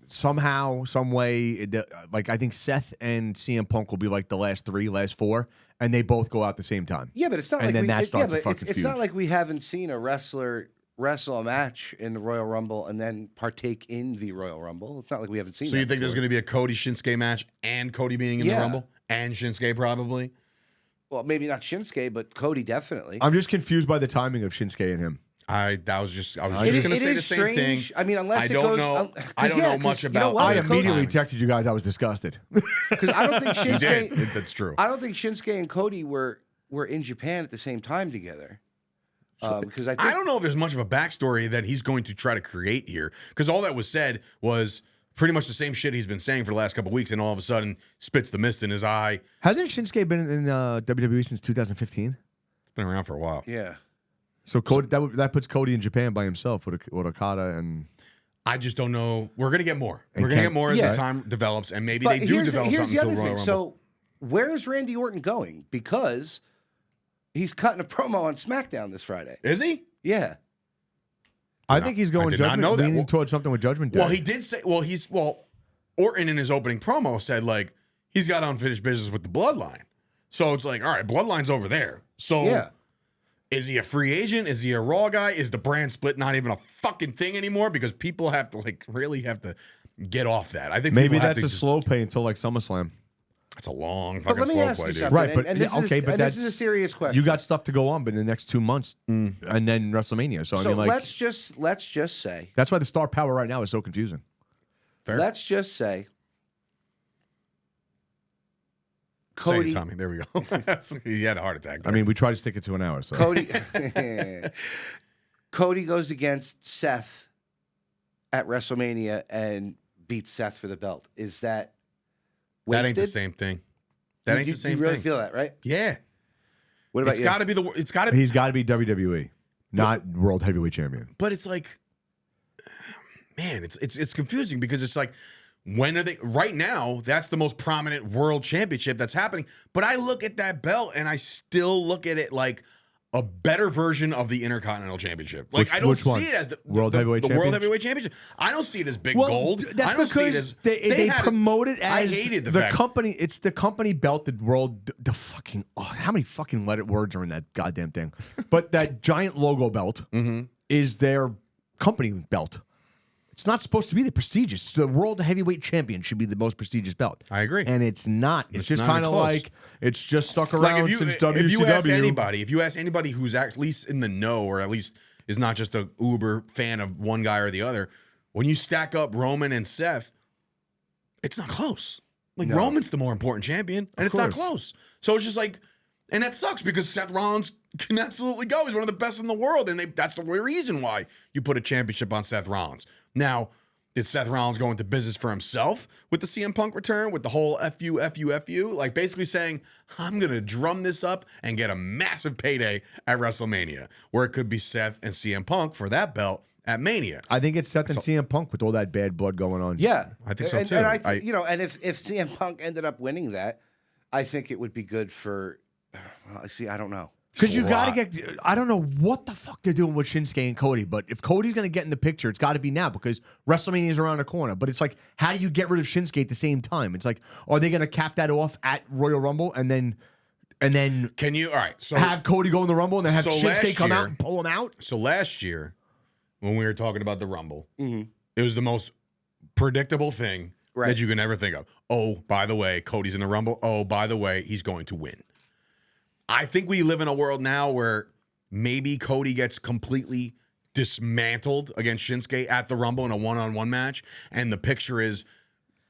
S2: somehow, some way, like I think Seth and CM Punk will be like the last 4, and they both go out the same time.
S3: Yeah, but it's not
S2: And
S3: like
S2: then
S3: we,
S2: that
S3: it-
S2: starts
S3: yeah,
S2: a
S3: but
S2: fucking
S3: it's
S2: feud.
S3: not like we haven't seen a wrestler wrestle a match in the Royal Rumble and then partake in the Royal Rumble. It's not like we haven't seen.
S1: So you
S3: that
S1: think there's
S3: before.
S1: going to be a Cody Shinsuke match and Cody being in the
S3: Yeah.
S1: Rumble and Shinsuke probably?
S3: Well, maybe not Shinsuke, but Cody definitely.
S2: I'm just confused by the timing of Shinsuke and him.
S1: I was just going to
S3: It
S1: say the
S3: is
S1: same thing.
S3: strange. I mean, unless
S1: I
S3: it
S1: don't
S3: goes,
S1: know.
S3: 'cause
S1: I don't
S3: yeah,
S1: know
S3: 'cause
S1: much
S3: you know
S1: about.
S3: what?
S2: I
S3: the
S2: immediately
S1: timing.
S2: texted you guys. I was disgusted.
S3: Because I don't think
S1: You did.
S3: Shinsuke.
S1: That's true.
S3: I don't think Shinsuke and Cody were in Japan at the same time together. Because I think
S1: I don't know if there's much of a backstory that he's going to try to create here, because all that was said was pretty much the same shit he's been saying for the last couple of weeks, and all of a sudden spits the mist in his eye.
S2: Hasn't Shinsuke been in WWE since 2015?
S1: It's been around for a while.
S3: yeah.
S2: So Cody, that puts Cody in Japan by himself with Okada and.
S1: I just don't know. We're gonna get more.
S2: And
S1: We're gonna
S2: Ken-
S1: get more as
S3: Yeah.
S1: the time develops, and maybe
S3: But
S1: they do
S3: here's
S1: develop
S3: the
S1: something
S3: other
S1: until Royal
S3: thing.
S1: Rumble.
S3: So where is Randy Orton going? Because he's cutting a promo on SmackDown this Friday.
S1: Is he?
S3: Yeah.
S2: I think he's going
S1: I did not
S2: Judgment,
S1: know that.
S2: leaning
S1: Well-
S2: towards something with Judgment Day.
S1: Well, he did say. Orton in his opening promo said like he's got unfinished business with the Bloodline. So it's like, all right, Bloodline's over there. So
S3: Yeah.
S1: is he a free agent? Is he a Raw guy? Is the brand split not even a fucking thing anymore? Because people have to really have to get off that. I think
S2: Maybe
S1: people have
S2: that's
S1: to
S2: a
S1: just-
S2: slow play until like SummerSlam.
S1: That's a long
S3: But
S1: fucking
S3: let me
S1: slow
S3: ask
S1: play,
S3: you
S1: dude.
S3: something.
S2: Right, but
S3: and this
S2: yeah, okay,
S3: is,
S2: but
S3: and this is a
S2: that's-
S3: serious question.
S2: You got stuff to go on, but in the next 2 months, and then WrestleMania. So I
S3: so
S2: mean, like
S3: let's just say,
S2: that's why the star power right now is so confusing.
S1: Fair.
S3: let's just say,
S1: Say
S3: Cody,
S1: it, Tommy. There we go. He had a heart attack.
S2: I mean, we try to stick it to an hour. So
S3: Cody, Cody goes against Seth at WrestleMania and beat Seth for the belt? Is that
S1: That
S3: wasted?
S1: ain't the same thing. That ain't the same
S3: You really
S1: thing.
S3: feel that, right?
S1: Yeah.
S3: What about
S1: It's
S3: you?
S1: got to be the. It's got to.
S2: He's got to be WWE, not World Heavyweight Champion.
S1: But it's like, man, it's confusing because it's like, when are they? Right now, that's the most prominent world championship that's happening. But I look at that belt and I still look at it like a better version of the Intercontinental Championship. Like I don't
S2: Which one?
S1: see it as the
S2: World Heavyweight
S1: the World
S2: Championship?
S1: Heavyweight Championship. I don't see it as big
S2: Well,
S1: gold.
S2: that's
S1: I don't see it
S2: because
S1: as
S2: they
S1: had
S2: promote it
S1: I
S2: as
S1: hated the
S2: the
S1: fact.
S2: company. It's the company belt. The world. The fucking. Oh, how many fucking words are in that goddamn thing? But that giant logo belt is their company belt. It's not supposed to be the prestigious. The World Heavyweight Champion should be the most prestigious belt.
S1: I agree.
S2: And it's not. It's just
S1: not even
S2: kind of
S1: close.
S2: like it's just stuck around since WCW.
S1: If you ask anybody who's at least in the know, or at least is not just a uber fan of one guy or the other, when you stack up Roman and Seth, it's not close. Like Roman's the more important champion, and it's not
S2: course.
S1: close. So it's just like, and that sucks because Seth Rollins can absolutely go. He's one of the best in the world, and that's the reason why you put a championship on Seth Rollins. Now, did Seth Rollins go into business for himself with the CM Punk return, with the whole F you, like basically saying, I'm going to drum this up and get a massive payday at WrestleMania, where it could be Seth and CM Punk for that belt at Mania.
S2: I think it's Seth and CM Punk with all that bad blood going on.
S3: Yeah,
S1: I think so, too.
S3: And I you know, and if CM Punk ended up winning that, I think it would be good for. See, I don't know.
S2: Because you
S1: a
S2: got to
S1: lot.
S2: get. I don't know what the fuck they're doing with Shinsuke and Cody, but if Cody's going to get in the picture, it's got to be now because WrestleMania is around the corner. But it's like, how do you get rid of Shinsuke at the same time? It's like, are they going to cap that off at Royal Rumble and then
S1: Can you? All right. So
S2: have Cody go in the Rumble and then have
S1: So
S2: Shinsuke
S1: last
S2: come
S1: year-
S2: out and pull him out?
S1: So last year, when we were talking about the Rumble, it was the most predictable thing
S3: Right.
S1: that you can ever think of. Oh, by the way, Cody's in the Rumble. Oh, by the way, he's going to win. I think we live in a world now where maybe Cody gets completely dismantled against Shinsuke at the Rumble in a one-on-one match, and the picture is,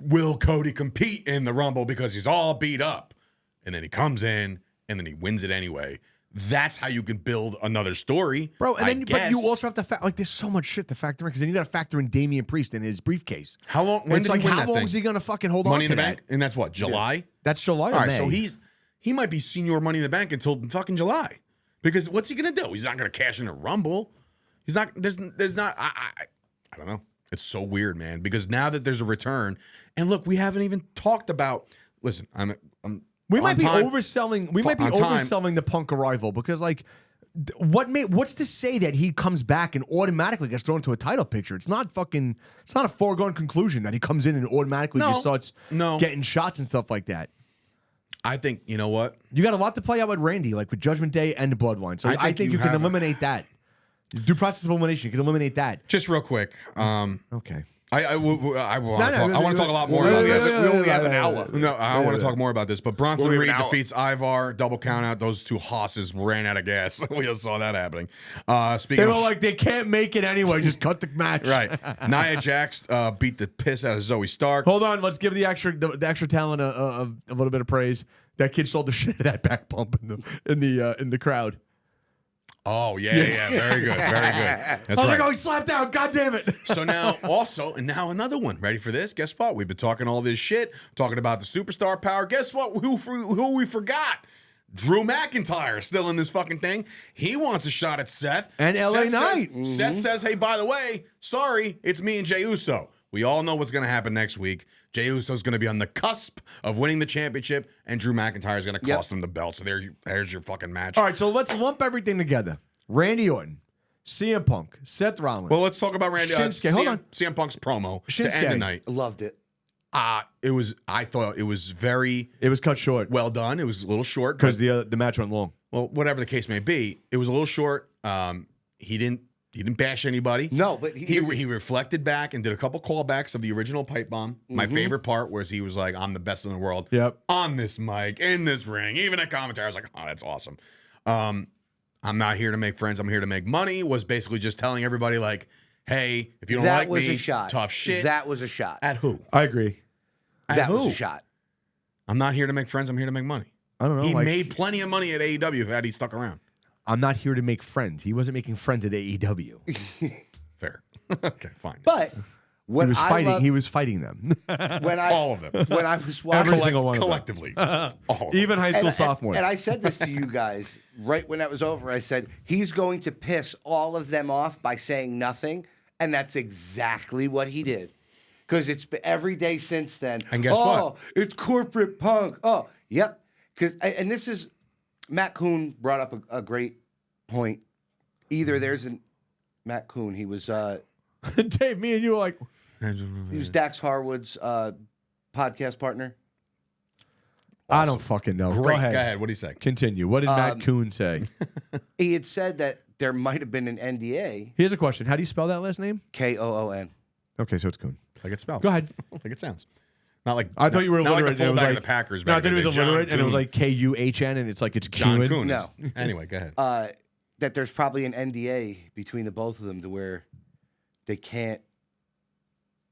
S1: will Cody compete in the Rumble because he's all beat up? And then he comes in, and then he wins it anyway. That's how you can build another story,
S2: Bro, and
S1: I
S2: then but you
S1: guess.
S2: also have to like there's so much shit to factor in because then you got to factor in Damian Priest in his briefcase.
S1: How long?
S2: And
S1: When
S2: it's
S1: did
S2: like
S1: he win
S2: how
S1: that
S2: long
S1: thing?
S2: is he gonna fucking hold
S1: Money
S2: on
S1: in
S2: to
S1: the
S2: that?
S1: Bank, and that's what, July.
S2: That's July.
S1: All
S2: or
S1: right,
S2: May.
S1: so he might be senior Money in the Bank until fucking July, because what's he gonna do? He's not gonna cash in a Rumble. He's not. There's not. I don't know. It's so weird, man. Because now that there's a return, and look, we haven't even talked about. Listen, I'm
S2: We
S1: on
S2: might be
S1: time.
S2: overselling. We might be
S1: on time.
S2: overselling the Punk arrival because, like, what's to say that he comes back and automatically gets thrown into a title picture? It's not fucking. It's not a foregone conclusion that he comes in and automatically just starts getting shots and stuff like that.
S1: I think you know what.
S2: You got a lot to play out with Randy, like with Judgment Day and the Bloodline. So I think you can
S1: have-
S2: eliminate that. Due process of elimination, you can eliminate that.
S1: Just real quick.
S2: Okay.
S1: I want to
S2: no,
S1: talk a lot
S2: no,
S1: more
S2: no,
S1: about
S2: no,
S1: this.
S2: no,
S3: We only
S2: no,
S3: have
S2: no,
S3: an
S2: no,
S3: hour.
S1: No, I want to talk more about this. But Bronson
S3: We'll leave
S1: Reed
S3: an hour.
S1: defeats Ivar, double count out. Those two hosses ran out of gas. We just saw that happening. Speaking
S2: They
S1: of
S2: were like, they can't make it anyway. Just cut the match.
S1: right, Nia Jax beat the piss out of Zoe Stark.
S2: Hold on, let's give the extra talent a little bit of praise. That kid sold the shit of that back bump in the crowd.
S1: Oh yeah, very good, very good. That's
S2: I was
S1: right.
S2: like, oh, he slapped out. God damn it.
S1: So now, now another one. Ready for this? Guess what? We've been talking all this shit, talking about the superstar power. Guess what? Who we forgot? Drew McIntyre still in this fucking thing. He wants a shot at Seth
S2: And LA Knight.
S1: Seth says, "Hey, by the way, sorry, it's me and Jey Uso." We all know what's going to happen next week. Jey Uso's going to be on the cusp of winning the championship, and Drew McIntyre is going to cost him the belt. So there's your fucking match.
S2: All right, so let's lump everything together. Randy Orton, CM Punk, Seth Rollins.
S1: Well, let's talk about Randy.
S2: Shinsuke, hold on.
S1: CM Punk's promo to
S2: Shinsuke.
S1: end the night.
S3: Loved it.
S1: I thought it was very
S2: It was cut short
S1: well done. It was a little short
S2: because the match went long.
S1: well, whatever the case may be, it was a little short. He didn't bash anybody.
S3: No, but
S1: he reflected back and did a couple callbacks of the original pipe bomb. My favorite part was he was like, "I'm the best in the world."
S2: Yep.
S1: On this mic, in this ring, even at commentary, I was like, "Oh, that's awesome." I'm not here to make friends. I'm here to make money. Was basically just telling everybody like, "Hey, if you don't
S3: that
S1: like
S3: was
S1: me,
S3: a shot.
S1: tough shit."
S3: That was a shot.
S1: At who?
S2: I agree.
S1: At
S3: That
S1: who?
S3: was a shot.
S1: I'm not here to make friends. I'm here to make money.
S2: I don't know.
S1: He
S2: like,
S1: made plenty of money at AEW had he stuck around.
S2: I'm not here to make friends. He wasn't making friends at AEW.
S1: Fair. Okay, fine.
S3: But what
S2: He was
S3: I
S2: fighting.
S3: love,
S2: He was fighting them.
S3: when I
S1: All of them.
S3: when I was watching,
S2: Every single one of them.
S1: Collectively. All of them.
S2: Even high school
S3: and,
S2: sophomores.
S3: And I said this to you guys right when that was over. I said, he's going to piss all of them off by saying nothing. And that's exactly what he did. Because it's been every day since then.
S1: And guess what?
S3: It's corporate punk. Oh, yep. And this is, Matt Kuhn brought up a great point. Either there's an, Matt Kuhn, he was
S2: Dave, me and you were like,
S3: he was Dax Harwood's podcast partner.
S2: I don't fucking know.
S1: Great.
S2: Go ahead.
S1: What do you say?
S2: Continue. What did Matt Kuhn say?
S3: He had said that there might have been an NDA,
S2: Here's a question. How do you spell that last name?
S3: Koon.
S2: Okay, so it's Kuhn.
S1: Like it's spelled.
S2: Go ahead.
S1: Like it sounds. Not like
S2: I thought you were
S1: not like
S2: illiterate.
S1: the
S2: and it was
S1: fullback
S2: like
S1: of the Packers.
S2: No, I
S1: back
S2: thought
S1: in
S2: he
S1: the
S2: was
S1: day. John
S2: illiterate, and it was
S1: Kuhn.
S2: like Kuhn, and it's like it's
S1: John
S2: Kuhn.
S1: Kuhn.
S3: No.
S1: Anyway, go ahead.
S3: That there's probably an NDA between the both of them to where they can't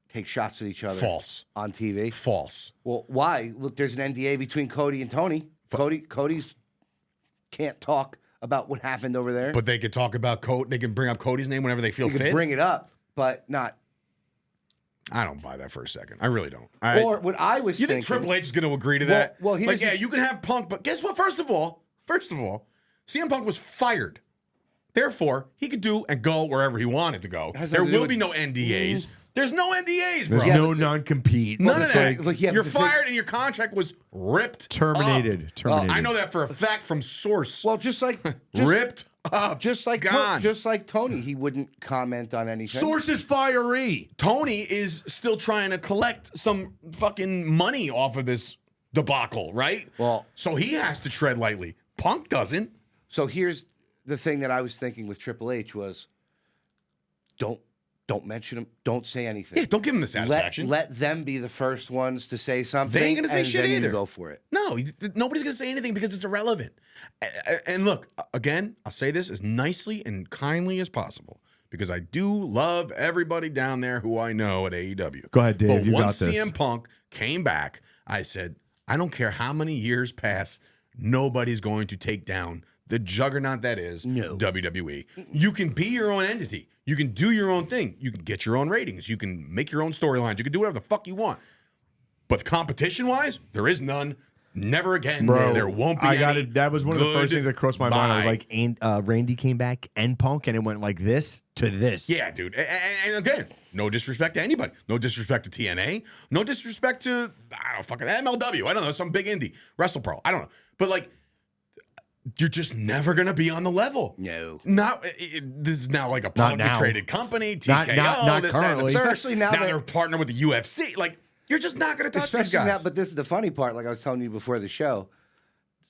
S3: take shots at each other
S1: False.
S3: on TV.
S1: False.
S3: Well, why? Look, there's an NDA between Cody and Tony. Cody's can't talk about what happened over there.
S1: But they could talk about Cody. They can bring up Cody's name whenever they feel
S3: they can
S1: fit.
S3: bring it up, but not.
S1: I don't buy that for a second. I really don't.
S3: Or what I was
S1: You
S3: thinking.
S1: think Triple H is going to agree to that?
S3: well, here's
S1: like, yeah,
S3: the-
S1: you can have Punk, but guess what? First of all, CM Punk was fired. Therefore, he could do and go wherever he wanted to go.
S3: Has
S1: There
S3: nothing to do
S1: will
S3: with-
S1: be no NDAs. There's no NDAs, bro.
S2: There's no non-compete.
S1: None of
S2: It's
S1: that.
S2: like
S3: But yeah,
S1: You're
S3: but the thing-
S1: fired and your contract was ripped
S2: terminated.
S1: up.
S2: Terminated.
S1: I know that for a fact from source.
S3: Well, just like
S1: ripped up.
S3: just like
S1: gone.
S3: just like Tony, he wouldn't comment on anything.
S2: Sources fiery.
S1: Tony is still trying to collect some fucking money off of this debacle, right?
S3: Well-
S1: so he has to tread lightly. Punk doesn't.
S3: So here's the thing that I was thinking with Triple H was, don't mention him. Don't say anything.
S1: Yeah, don't give him the satisfaction.
S3: Let them be the first ones to say something.
S1: They ain't gonna say
S3: and
S1: shit
S3: then
S1: either.
S3: You go for it.
S1: No, nobody's going to say anything because it's irrelevant. And look, again, I'll say this as nicely and kindly as possible because I do love everybody down there who I know at AEW.
S2: Go ahead, Dave.
S1: But
S2: You got
S1: once
S2: this.
S1: CM Punk came back, I said, I don't care how many years pass, nobody's going to take down the juggernaut that is WWE. You can be your own entity. You can do your own thing. You can get your own ratings. You can make your own storylines. You can do whatever the fuck you want. But competition-wise, there is none. Never again.
S2: Bro,
S1: There won't be
S2: I got
S1: any.
S2: it. That was one of the first things that crossed my mind. I was
S1: Goodbye.
S2: like, and Randy came back and Punk, and it went like this to this.
S1: Yeah, dude. And again, no disrespect to anybody. No disrespect to TNA. No disrespect to, I don't know, fucking MLW. I don't know, some big indie. WrestlePro. I don't know. But like, you're just never going to be on the level.
S3: No.
S1: This is now like a
S2: Not
S1: publicly
S2: now.
S1: traded company,
S2: Not-
S1: TKO,
S2: not
S1: this, that, and the
S2: currently.
S1: third.
S3: Especially now that-
S1: they're partnered with the UFC. Like, you're just not going to touch these
S3: Especially
S1: guys.
S3: now, but this is the funny part, like I was telling you before the show.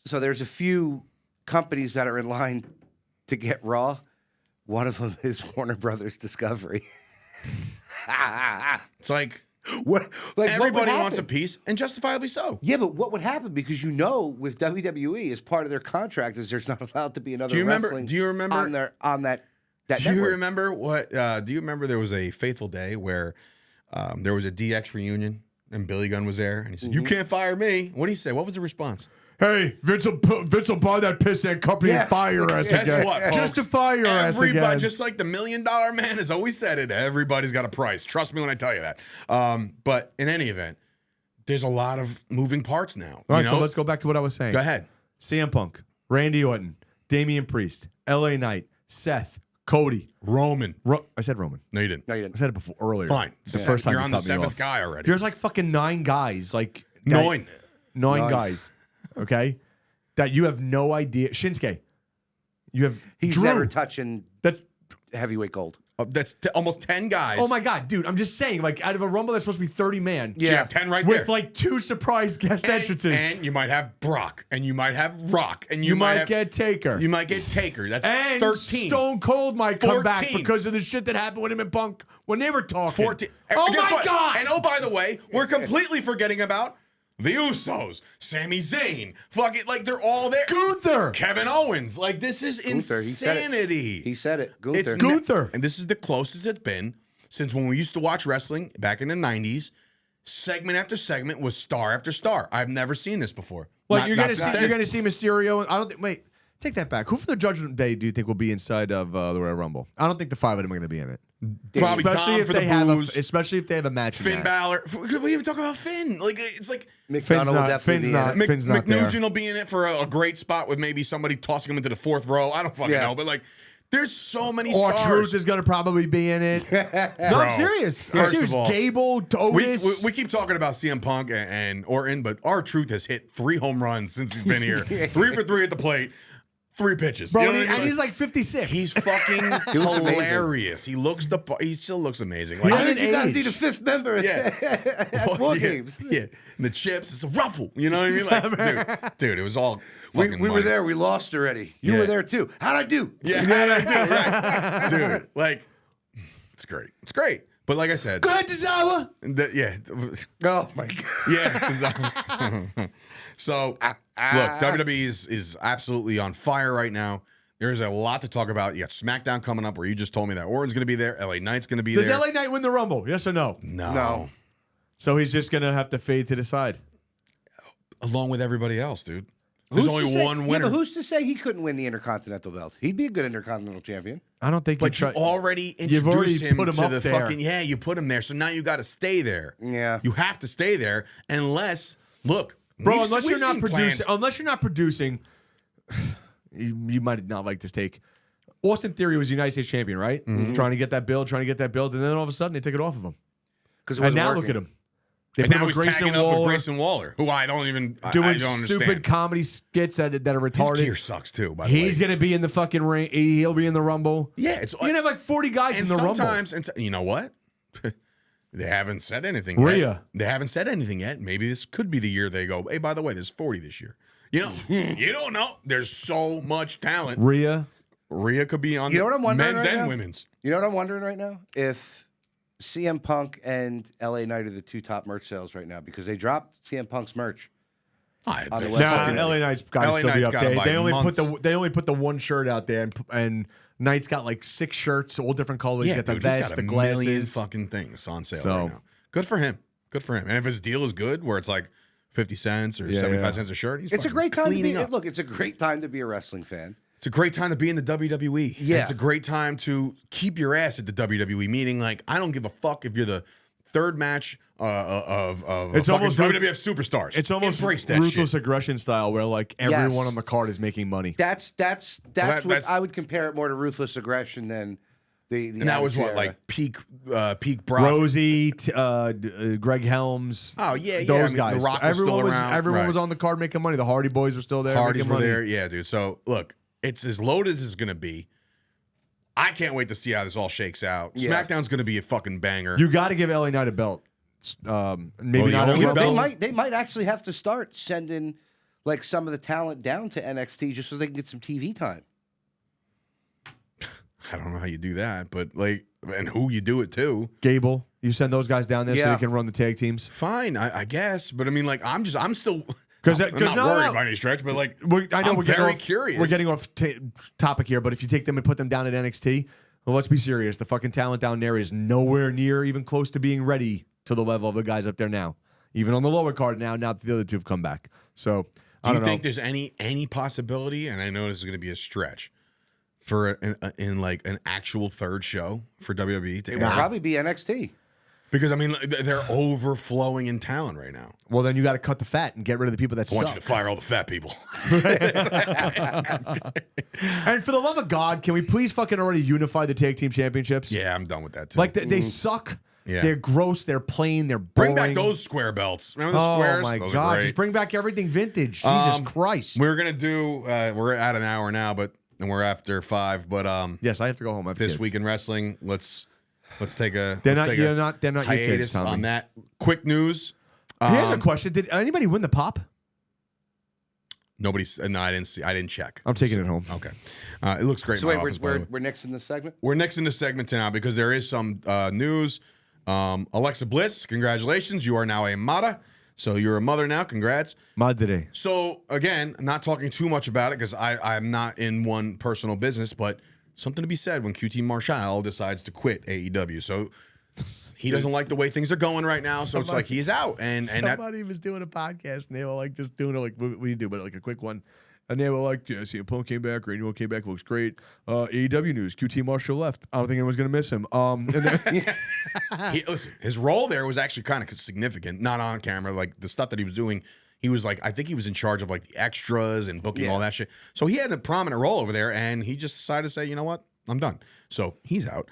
S3: So there's a few companies that are in line to get Raw. One of them is Warner Brothers Discovery.
S1: It's like,
S3: What would
S1: everybody wants a
S3: happen?
S1: piece, and justifiably so.
S3: Yeah, but what would happen? Because with WWE, as part of their contract, is there's not allowed to be another
S1: Do you remember-
S3: wrestling
S1: do you remember-
S3: on that
S1: Do you
S3: network.
S1: remember what? Do you remember there was a fateful day where there was a DX reunion and Billy Gunn was there and he said, "You can't fire me." What did he say? What was the response?
S2: Hey, Vince will buy that pissant company
S3: Yeah.
S2: and fire your ass
S1: Guess
S2: again.
S1: what, folks?
S2: Just to fire your ass
S1: Everybody,
S2: again.
S1: just like the $1 Million Man has always said it. Everybody's got a price. Trust me when I tell you that. But in any event, there's a lot of moving parts now.
S2: All right,
S1: you know?
S2: so let's go back to what I was saying.
S1: Go ahead.
S2: CM Punk, Randy Orton, Damian Priest, LA Knight, Seth, Cody.
S1: Roman.
S2: I said Roman.
S1: No, you didn't.
S3: No, you
S2: I
S3: didn't.
S2: said it before earlier.
S1: Fine.
S2: It's the first time
S1: You're
S2: you
S1: on the
S2: cut me
S1: seventh
S2: off.
S1: guy already.
S2: There's like fucking 9 guys. Like
S1: Nine.
S2: Nine guys. Okay? That you have no idea. Shinsuke. You have
S3: He's
S2: Drew.
S3: never touching
S2: That's
S3: heavyweight gold.
S1: That's almost 10 guys.
S2: oh my god, dude. I'm just saying, like out of a rumble that's supposed to be 30 man.
S1: So you have 10 right
S2: with
S1: there.
S2: like 2 surprise guest entrances.
S1: And you might have Brock, and you might have Rock, and you,
S2: you might
S1: have,
S2: get Taker.
S1: You might get Taker. That's
S2: and
S1: 13.
S2: Stone Cold might come back
S1: 14.
S2: because of the shit that happened with him and Punk when they were talking.
S1: 14.
S2: Oh
S1: Guess
S2: my
S1: what?
S2: god!
S1: And oh, by the way, we're completely forgetting about the Usos, Sami Zayn, fucking like they're all there.
S2: Gunther.
S1: Kevin Owens, like this is
S3: Gunther, he said it.
S1: insanity.
S3: He said it. Gunther.
S1: It's
S2: Gunther.
S1: and this is the closest it's been since when we used to watch wrestling back in the 90s. Segment after segment was star after star. I've never seen this before.
S2: Like
S1: Not-
S2: you're
S1: not
S2: gonna
S1: since
S2: see,
S1: then.
S2: you're gonna see Mysterio. And I don't think. Wait, Take that back. Who from the Judgment Day do you think will be inside of the Royal Rumble? I don't think the 5 of them are going to be in it.
S1: Probably Dom for the booze.
S2: Especially if they have a match.
S1: Finn Balor. We even talk about Finn. Like it's like
S3: McDonald will definitely be in it.
S2: Finn's not there.
S1: McNugent will be in it for a great spot with maybe somebody tossing him into the 4th row. I don't fucking know, but like. There's so many stars.
S2: R-Truth is going to probably be in it. No, I'm serious.
S1: First of all,
S2: Gable, Otis.
S1: We keep talking about CM Punk and Orton, but R-Truth has hit 3 home runs since he's been here. 3 for 3 at the plate, 3 pitches.
S2: Bro,
S1: You know what I mean?
S2: and he's like 56.
S1: He's fucking hilarious. He still looks amazing. Like,
S3: I think you guys need a 5th member at War Games.
S1: Yeah, and the chips, it's a ruffle. You know what I mean? Like, dude, it was all.
S3: We were there. We lost already. You were there too. How'd I do?
S1: Yeah, how'd I do? Right, dude. Like, it's great. It's great. But like I said,
S2: go ahead, Tozawa.
S3: Oh my god.
S1: Yeah. So look, WWE is absolutely on fire right now. There's a lot to talk about. You got SmackDown coming up, where you just told me that Orton's going to be there. LA Knight's going to be there.
S2: Does LA Knight win the Rumble? Yes or no?
S1: No.
S2: So he's just going to have to fade to the side.
S1: Along with everybody else, dude. There's only one winner.
S3: Yeah, but who's to say he couldn't win the Intercontinental belt? He'd be a good Intercontinental champion.
S2: I don't think.
S1: But you already introduced him to the fucking. Yeah, you put him there, so now you got to stay there.
S3: Yeah,
S1: you have to stay there unless
S2: bro. Unless you're not producing, you might not like this take. Austin Theory was United States champion, right? Mm-hmm. Trying to get that build, and then all of a sudden they took it off of him.
S3: And
S2: now look at him.
S1: And now he's tagging up with Grayson Waller, who I don't understand.
S2: Stupid comedy skits that are retarded.
S1: His gear sucks too. By the way,
S2: he's gonna be in the fucking ring. He'll be in the Rumble.
S1: Yeah, it's
S2: you're gonna have like 40 guys in the Rumble.
S1: And you know what? They haven't said anything yet. They haven't said anything yet. Maybe this could be the year they go, hey, by the way, there's 40 this year. You know, you don't know. There's so much talent.
S2: Rhea
S1: could be on
S3: what I'm wondering
S1: men's
S3: right
S1: and
S3: now?
S1: women's.
S3: You know what I'm wondering right now? If CM Punk and LA Knight are the 2 top merch sales right now because they dropped CM Punk's merch.
S2: LA Knight's got to still be up there. They only put the 1 shirt out there, and Knight's got like 6 shirts, all different colors.
S1: Yeah,
S2: got the
S1: dude,
S2: vest,
S1: he's got
S2: the
S1: a
S2: glasses,
S1: million fucking things on sale right now. Good for him. And if his deal is good, where it's like 50 cents or 75 cents a shirt,
S3: it's a great time to be. Look, it's a great time to be a wrestling fan.
S1: It's a great time to be in the WWE.
S3: Yeah.
S1: And it's a great time to keep your ass at the WWE, meaning like I don't give a fuck if you're the 3rd match of
S2: it's almost
S1: WWF superstars.
S2: It's almost
S1: that
S2: ruthless
S1: shit.
S2: aggression style where like everyone on the card is making money.
S3: That's what I would compare it more to ruthless aggression than the
S1: and that was what, like peak Brock.
S2: Rosie, Greg Helms.
S1: Oh yeah,
S2: those guys.
S1: The Rock was still around.
S2: Everyone was on the card making money. The Hardy Boys were still there.
S1: Hardys were there. Yeah, dude. So look, it's as loaded as it's gonna be. I can't wait to see how this all shakes out. Yeah. SmackDown's gonna be a fucking banger.
S2: You got to give LA Knight a belt. Maybe not
S1: only
S3: belt. They might actually have to start sending like some of the talent down to NXT just so they can get some TV time.
S1: I don't know how you do that, but like, and who you do it to.
S2: Gable, you send those guys down there so they can run the tag teams.
S1: Fine, I guess, but I mean, like, I'm still
S2: because
S1: I'm not worried by any stretch, but like,
S2: I know
S1: I'm very curious.
S2: We're getting off topic here, but if you take them and put them down at NXT, well, let's be serious. The fucking talent down there is nowhere near even close to being ready to the level of the guys up there now. Even on the lower card now that the other 2 have come back. So,
S1: do you think there's any possibility? And I know this is going to be a stretch. For in like an actual 3rd show for WWE to
S3: it will probably be NXT
S1: because I mean they're overflowing in talent right now.
S2: Well, then you got to cut the fat and get rid of the people that suck.
S1: I want you to fire all the fat people.
S2: And for the love of God, can we please fucking already unify the tag team championships?
S1: Yeah, I'm done with that too.
S2: Like they suck.
S1: Yeah.
S2: They're gross. They're plain. They're boring.
S1: Bring back those square belts. Remember the squares?
S2: Oh my
S1: those
S2: God! Just bring back everything vintage. Jesus Christ!
S1: We're gonna do. We're at an hour now, and we're after 5. But
S2: yes, I have to go home.
S1: This week in wrestling, let's take a.
S2: They're
S1: not
S2: your
S1: hiatus
S2: kids, Tommy.
S1: on that. Quick news.
S2: Here's a question: did anybody win the pop?
S1: Nobody. No, I didn't see. I didn't check.
S2: I'm taking it home.
S1: Okay. It looks great.
S3: So
S1: in my
S3: wait,
S1: office,
S3: we're next in this segment.
S1: We're next in this segment now because there is some news. Alexa Bliss, congratulations! You are now a Mata. So you're a mother now. Congrats.
S2: Madre.
S1: So again, not talking too much about it because I'm not in one personal business, but something to be said when QT Marshall decides to quit AEW. So he doesn't like the way things are going right now. So it's like he's out. And
S2: somebody was doing a podcast and they were like just doing it like what do you do, but like a quick one. And they were like, yeah, CM Punk came back, Randy Orton came back, looks great. AEW news, QT Marshall left. I don't think anyone's going to miss him. And then,
S1: Listen, his role there was actually kind of significant, not on camera. Like the stuff that he was doing, he was like, I think he was in charge of like the extras and booking all that shit. So he had a prominent role over there, and he just decided to say, you know what? I'm done. So he's out.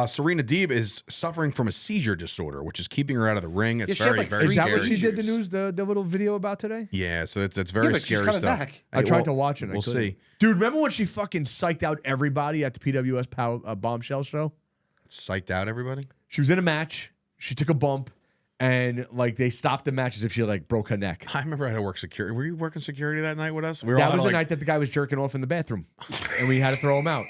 S1: Serena Deeb is suffering from a seizure disorder, which is keeping her out of the ring. It's
S3: Yeah, she had,
S1: very,
S3: like,
S1: very
S2: is that
S1: scary.
S2: what she did the news, the little video about today?
S1: Yeah, so that's very
S3: but she's
S1: scary
S3: coming
S1: stuff.
S3: back.
S2: I tried to watch it.
S1: We'll see.
S2: Dude, remember when she fucking psyched out everybody at the PWS Bombshell show?
S1: Psyched out everybody.
S2: She was in a match. She took a bump, and like they stopped the match as if she like broke her neck.
S1: I remember I had to work security. Were you working security that night with us? We were
S2: That
S1: all
S2: was the
S1: like,
S2: night that the guy was jerking off in the bathroom, and we had to throw him out.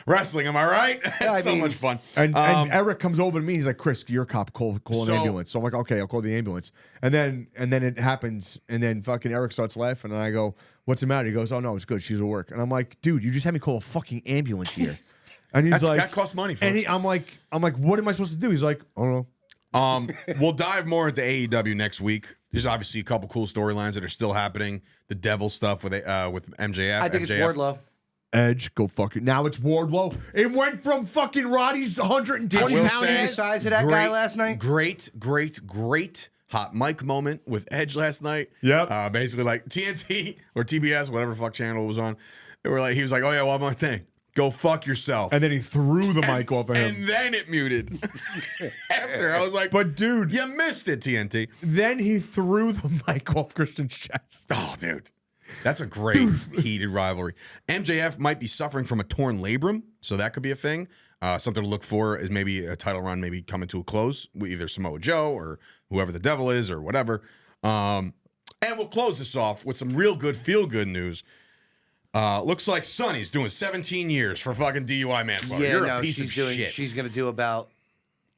S1: wrestling. Am I right?
S3: I
S1: so
S3: mean-
S1: much fun.
S2: And Eric comes over to me. He's like, "Chris, you're a cop. Call an ambulance." So I'm like, "Okay, I'll call the ambulance." And then it happens. And then fucking Eric starts laughing, and I go, "What's the matter?" He goes, "Oh no, it's good. She's at work." And I'm like, "Dude, you just had me call a fucking ambulance here." And he's like,
S1: that costs money, folks.
S2: And I'm like, "What am I supposed to do?" He's like, "I don't know."
S1: We'll dive more into AEW next week. There's obviously a couple cool storylines that are still happening. The devil stuff with MJF.
S3: I think it's Wardlow.
S2: Edge, go fuck it. Now it's Wardlow. It went from fucking Roddy's 120
S3: Did you
S2: pound
S3: see the
S2: ass.
S3: size of that guy last night?
S1: Great hot mic moment with Edge last night.
S2: Yep.
S1: Basically like TNT or TBS, whatever the fuck channel it was on. They were like, he was like, "Oh yeah, one more thing. Go fuck yourself."
S2: And then he threw the mic off of him.
S1: And then it muted. After I was like,
S2: But dude,
S1: you missed it, TNT.
S2: then he threw the mic off Christian's chest.
S1: Oh, dude. That's a great heated rivalry. MJF might be suffering from a torn labrum, so that could be a thing. Something to look for is maybe a title run maybe coming to a close with either Samoa Joe or whoever the devil is or whatever. And we'll close this off with some real good, feel-good news. Looks like Sonny's doing 17 years for fucking DUI manslaughter. You're a piece of shit.
S3: She's going to do about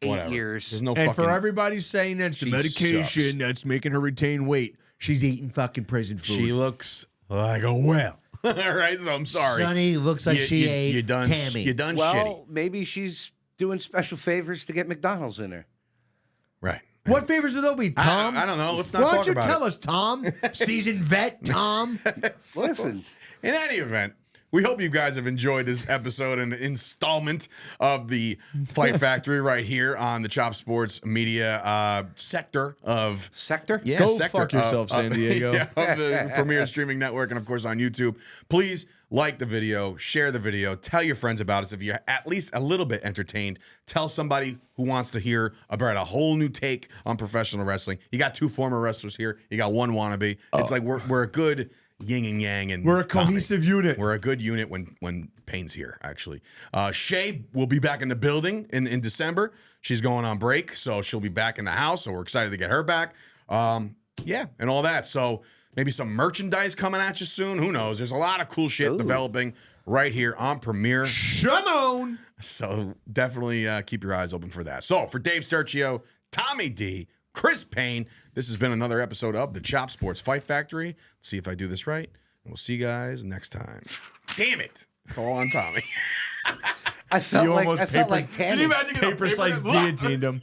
S3: 8
S1: Whatever.
S3: years.
S1: There's no
S2: And
S1: fucking...
S2: for everybody saying that's the
S1: She
S2: medication
S1: sucks.
S2: that's making her retain weight, she's eating fucking prison food.
S1: She looks like a whale. All right, so I'm sorry.
S5: Sonny looks like she ate
S1: you done,
S5: Tammy.
S1: You done shitty.
S3: Well, maybe she's doing special favors to get McDonald's in her.
S1: Right.
S2: What favors do those be, Tom?
S1: I don't know. Let's not
S2: Why
S1: talk
S2: don't you
S1: about
S2: tell
S1: it.
S2: us, Tom? Seasoned vet, Tom.
S3: Listen,
S1: In any event, we hope you guys have enjoyed this episode and installment of the Fight Factory right here on the Chop Sports Media sector of
S3: Sector?
S1: Yeah,
S2: Go
S1: sector
S2: fuck yourself, San Diego.
S1: yeah, of the Premier Streaming Network and of course on YouTube. Please like the video, share the video, tell your friends about us. If you're at least a little bit entertained, tell somebody who wants to hear about a whole new take on professional wrestling. You got 2 former wrestlers here. You got 1 wannabe. It's like we're a good yin and yang, and
S2: We're a
S1: Tommy.
S2: cohesive unit.
S1: We're a good unit when Payne's here, actually. Shay will be back in the building in December. She's going on break, so she'll be back in the house, so we're excited to get her back. Yeah, and all that. So maybe some merchandise coming at you soon. Who knows? There's a lot of cool shit developing right here on Premiere.
S2: Shimon.
S1: So definitely keep your eyes open for that. So for Dave Sturcio, Tommy D, Chris Payne, this has been another episode of the Chop Sports Fight Factory. Let's see if I do this right. And we'll see you guys next time. Damn it. It's all on Tommy.
S3: I felt
S2: You
S3: like
S2: almost
S3: I felt
S2: paper-
S3: like
S1: Can
S3: Tammy.
S1: you imagine getting a
S2: Paper slice
S1: paper-
S2: guillotined him.